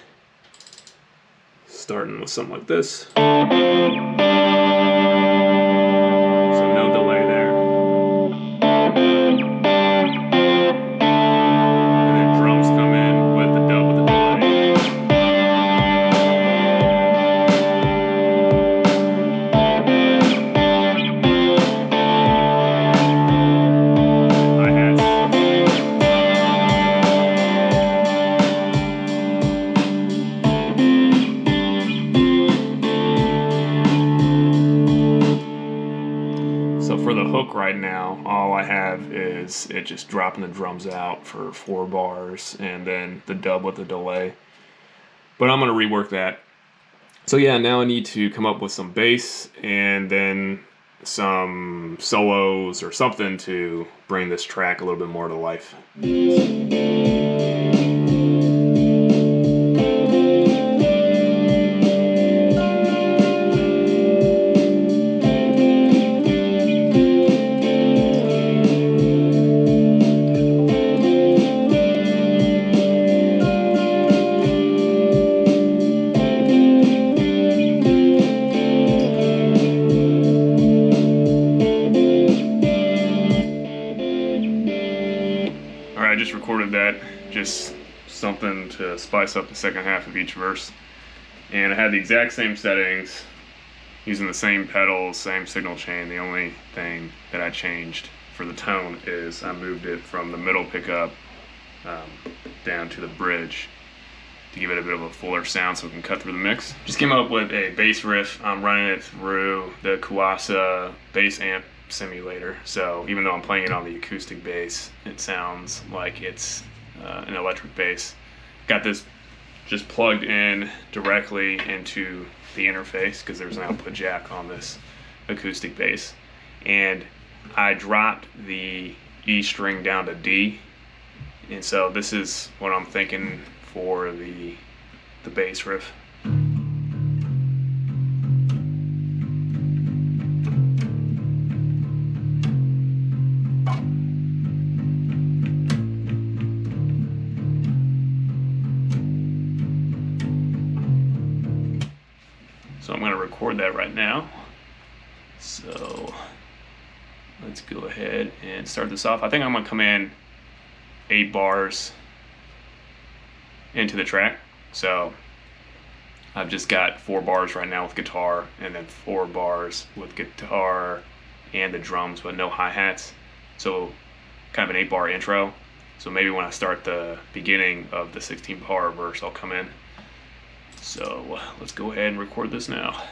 Starting with something like this. So no delay there. And then drums come in with the dub with the delay. Hi-hats. So for the hook right now, all I have is it just dropping the drums out for 4 bars and then the dub with the delay. But I'm going to rework that. So yeah, now I need to come up with some bass and then some solos or something to bring this track a little bit more to life. I just recorded that, just something to spice up the second half of each verse. And I had the exact same settings, using the same pedals, same signal chain. The only thing that I changed for the tone is I moved it from the middle pickup down to the bridge to give it a bit of a fuller sound so we can cut through the mix. Just came up with a bass riff. I'm running it through the Kasan bass amp simulator, so even though I'm playing it on the acoustic bass, it sounds like it's an electric bass. Got this just plugged in directly into the interface because there's an output jack on this acoustic bass, and I dropped the E string down to D, and so this is what I'm thinking for the bass riff. So I'm going to record that right now. So let's go ahead and start this off. I think I'm going to come in 8 bars into the track. So I've just got 4 bars right now with guitar, and then 4 bars with guitar and the drums with no hi-hats. So kind of an 8-bar intro. So maybe when I start the beginning of the 16-bar verse, I'll come in. So let's go ahead and record this now.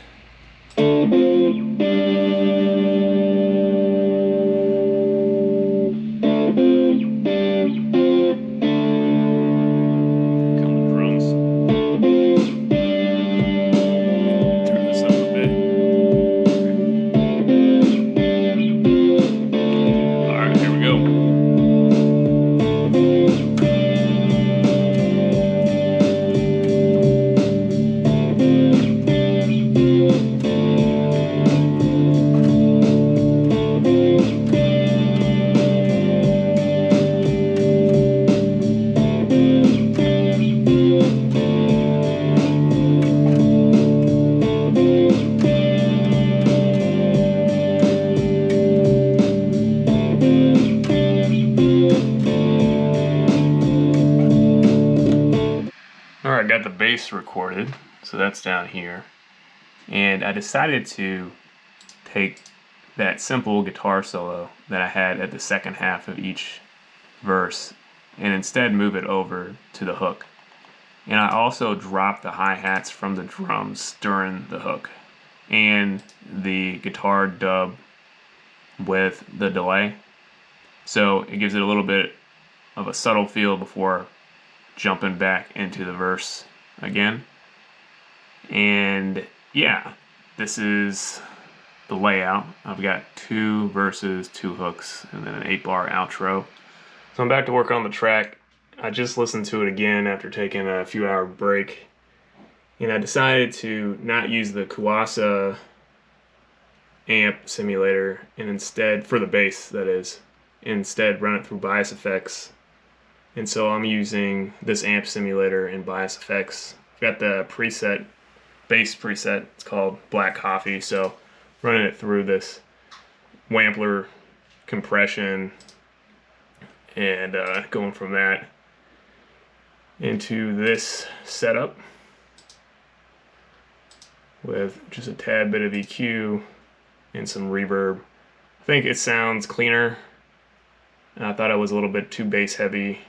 bass recorded, so that's down here. And I decided to take that simple guitar solo that I had at the second half of each verse and instead move it over to the hook. And I also dropped the hi-hats from the drums during the hook and the guitar dub with the delay. So it gives it a little bit of a subtle feel before jumping back into the verse again. And yeah, this is the layout. I've got 2 verses, 2 hooks, and then an 8-bar outro. So I'm back to work on the track. I just listened to it again after taking a few hour break, and I decided to not use the Kawasa amp simulator and instead, for the bass that is, instead run it through Bias Effects. And so I'm using this amp simulator in Bias Effects. I've got the preset, bass preset, it's called Black Coffee, so running it through this Wampler compression and going from that into this setup with just a tad bit of EQ and some reverb. I think it sounds cleaner. I thought it was a little bit too bass heavy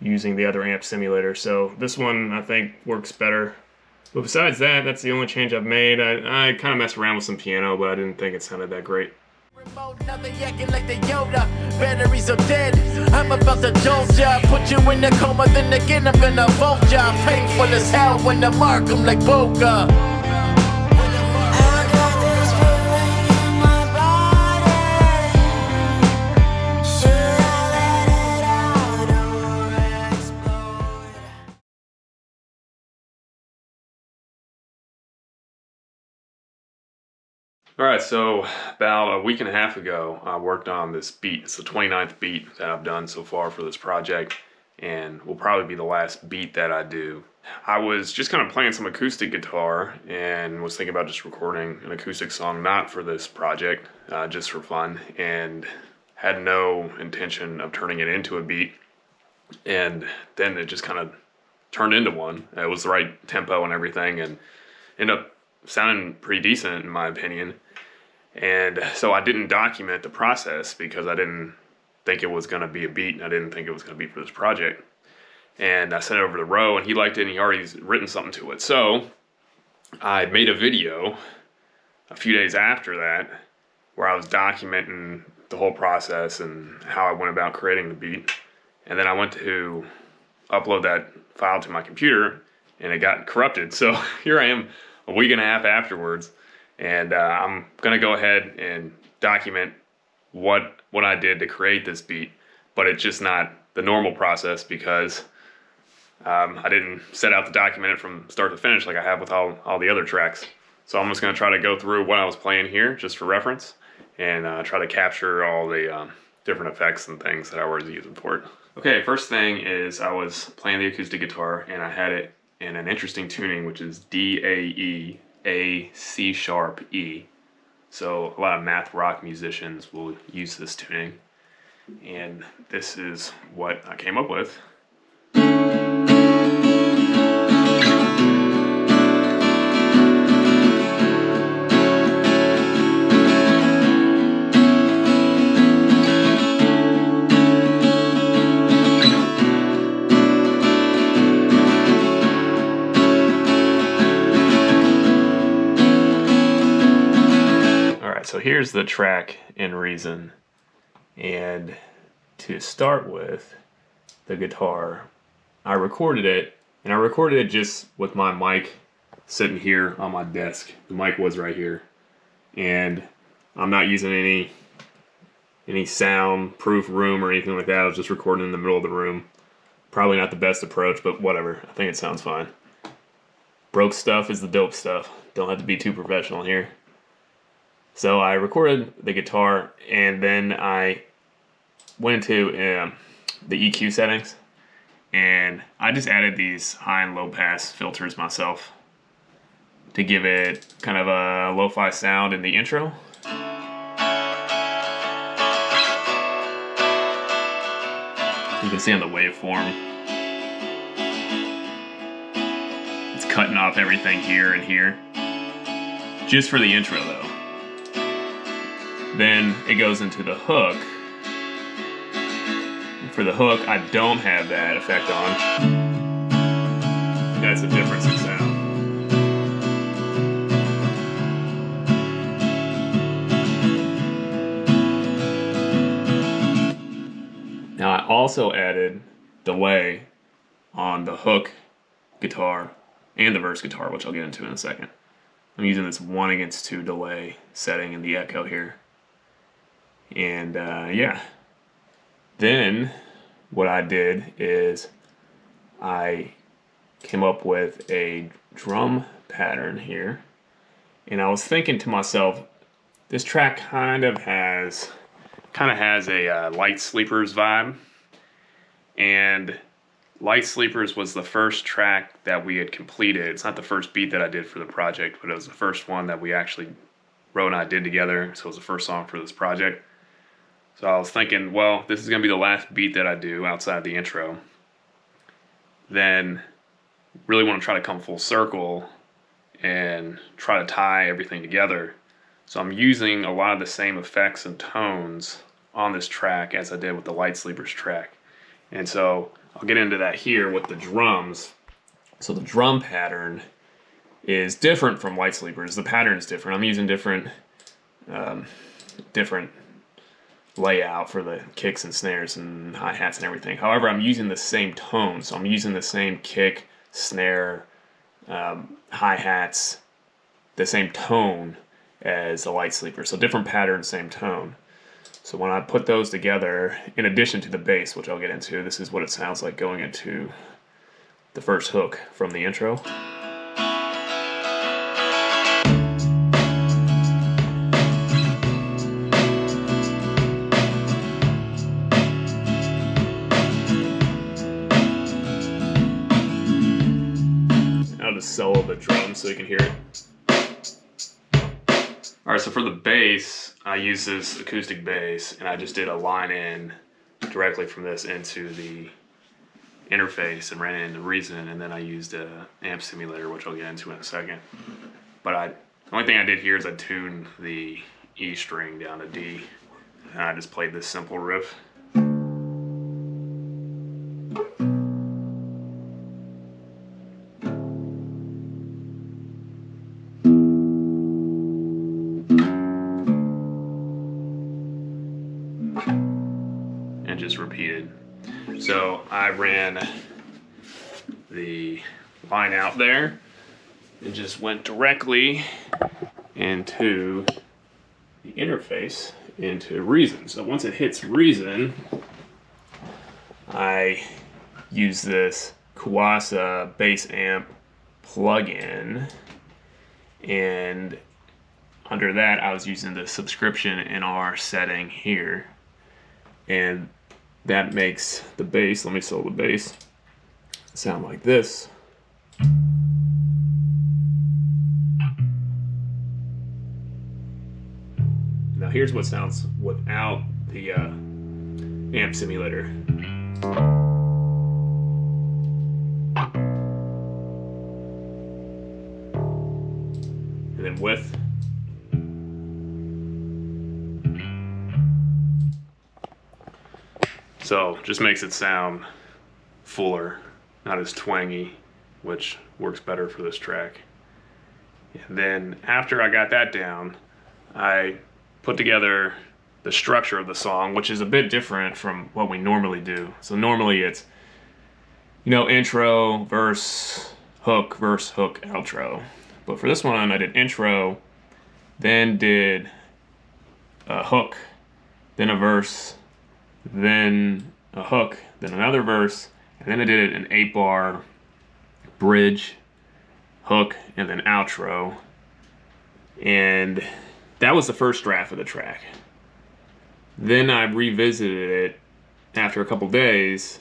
using the other amp simulator, so this one I think works better. But besides that, that's the only change I've made. I kind of messed around with some piano, but I didn't think it sounded that great. Now they acting like they Yoda. Batteries are dead. I'm about to jolt ya. Put you in a coma, then again I'm gonna vote ya. Painful as hell when I mark 'em like Boca. Alright, so about a week and a half ago, I worked on this beat. It's the 29th beat that I've done so far for this project, and will probably be the last beat that I do. I was just kind of playing some acoustic guitar and was thinking about just recording an acoustic song, not for this project, just for fun, and had no intention of turning it into a beat. And then it just kind of turned into one. It was the right tempo and everything, and ended up sounding pretty decent in my opinion. And so I didn't document the process because I didn't think it was going to be a beat, and I didn't think it was going to be for this project. And I sent it over to Ro, and he liked it, and he already written something to it. So I made a video a few days after that where I was documenting the whole process and how I went about creating the beat. And then I went to upload that file to my computer, and it got corrupted. So here I am a week and a half afterwards, and I'm gonna go ahead and document what I did to create this beat, but it's just not the normal process because I didn't set out to document it from start to finish like I have with all the other tracks. So I'm just gonna try to go through what I was playing here just for reference, and try to capture all the different effects and things that I was using for it. Okay, first thing is I was playing the acoustic guitar, and I had it in an interesting tuning, which is D-A-E, A, C sharp, E. So a lot of math rock musicians will use this tuning, and this is what I came up with. So here's the track in Reason, and to start with the guitar, I recorded it, and I recorded it just with my mic sitting here on my desk. The mic was right here, and I'm not using any soundproof room or anything like that. I was just recording in the middle of the room. Probably not the best approach, but whatever. I think it sounds fine. Broke stuff is the dope stuff. Don't have to be too professional here. So I recorded the guitar, and then I went into the EQ settings, and I just added these high and low pass filters myself to give it kind of a lo-fi sound in the intro. You can see on the waveform. cutting off everything here and here. Just for the intro though. Then it goes into the hook. For the hook, I don't have that effect on. That's a difference in sound. Now I also added delay on the hook guitar and the verse guitar, which I'll get into in a second. I'm using this 1:2 delay setting in the echo here. And yeah. Then what I did is I came up with a drum pattern here. And I was thinking to myself, this track kind of has a Lightsleepers vibe. And Lightsleepers was the first track that we had completed. It's not the first beat that I did for the project, but it was the first one that we actually wrote and I did together. So it was the first song for this project. So I was thinking, well, this is going to be the last beat that I do outside the intro. Then really want to try to come full circle and try to tie everything together. So I'm using a lot of the same effects and tones on this track as I did with the Lightsleepers track. And so I'll get into that here with the drums. So the drum pattern is different from Lightsleepers. The pattern's different. I'm using different layout for the kicks and snares and hi-hats and everything. However, I'm using the same tone. So I'm using the same kick, snare, hi-hats, the same tone as the Lightsleeper. So different pattern, same tone. So when I put those together, in addition to the bass, which I'll get into, this is what it sounds like going into the first hook from the intro. I'll just solo the drums so you can hear it. Alright, so for the bass, I use this acoustic bass, and I just did a line in directly from this into the interface and ran it into Reason, and then I used a amp simulator, which I'll get into in a second. But the only thing I did here is I tuned the E string down to D, and I just played this simple riff. And just repeated. So I ran the line out there and just went directly into the interface into Reason. So once it hits Reason, I use this Kawasa bass amp plugin, and under that I was using the subscription NR setting here, and that makes the bass, let me solo the bass, sound like this. Now here's what sounds without the amp simulator. And then with. So just makes it sound fuller, not as twangy, which works better for this track. And then after I got that down, I put together the structure of the song, which is a bit different from what we normally do. So normally it's, intro, verse, hook, outro. But for this one, I did intro, then did a hook, then a verse, then a hook, then another verse, and then I did an 8-bar bridge, hook, and then outro. And that was the first draft of the track. Then I revisited it after a couple days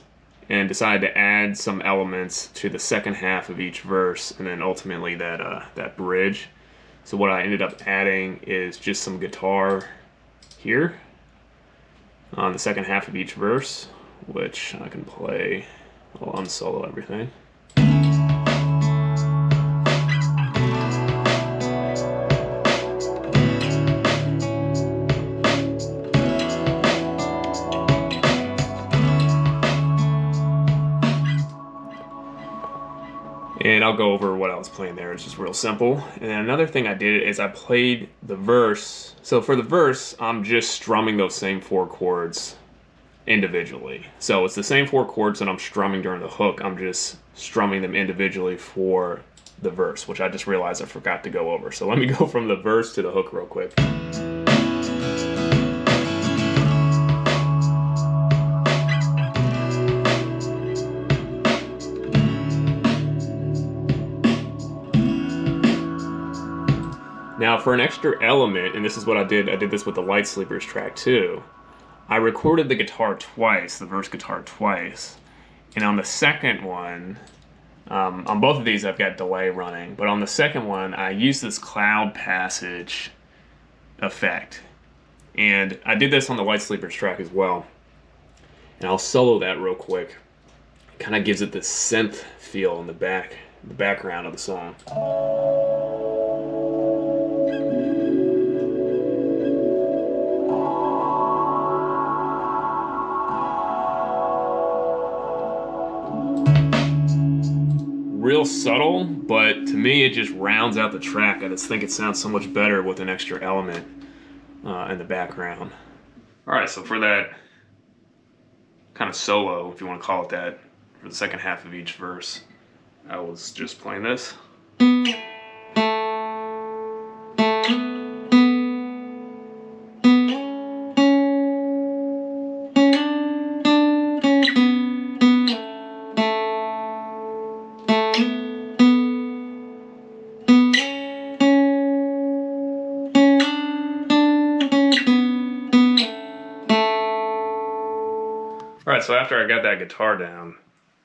and decided to add some elements to the second half of each verse, and then ultimately that bridge. So what I ended up adding is just some guitar here on the second half of each verse, which I can play. I'll unsolo everything. I'll go over what I was playing there. It's just real simple. And then another thing I did is I played the verse. So for the verse, I'm just strumming those same 4 chords individually. So it's the same 4 chords that I'm strumming during the hook. I'm just strumming them individually for the verse, which I just realized I forgot to go over. So let me go from the verse to the hook real quick. Now for an extra element, and this is what I did this with the Lightsleepers track too, I recorded the guitar twice, the verse guitar twice, and on the second one, on both of these I've got delay running, but on the second one I used this cloud passage effect, and I did this on the Lightsleepers track as well, and I'll solo that real quick. It kind of gives it this synth feel in the background of the song. Real subtle, but to me it just rounds out the track. I just think it sounds so much better with an extra element in the background. Alright, so for that kind of solo, if you want to call it that, for the second half of each verse, I was just playing this. Alright, so after I got that guitar down,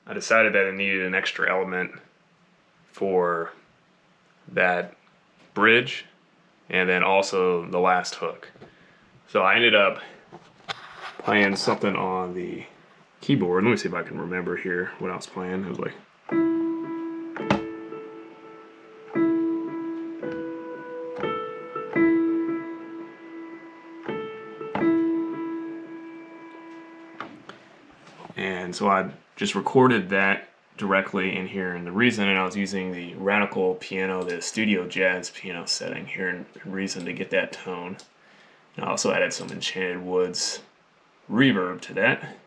I decided that I needed an extra element for that bridge and then also the last hook. So I ended up playing something on the keyboard. Let me see if I can remember here what I was playing. It was like... And so I just recorded that directly in here, and the reason, and I was using the Radical piano, the Studio Jazz piano setting here in Reason to get that tone. And I also added some Enchanted Woods reverb to that.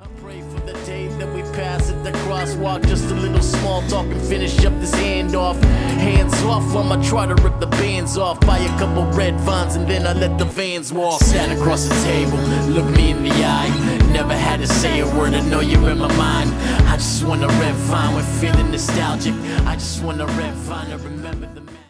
I pray for the day that we pass at the crosswalk. Just a little small talk and finish up this handoff. Hands off, I'ma try to rip the bands off. Buy a couple red vines and then I let the vans walk. Sat across the table, look me in the eye. Never had to say a word, I know you're in my mind. I just want a red vine, we're feeling nostalgic. I just want a red vine to remember the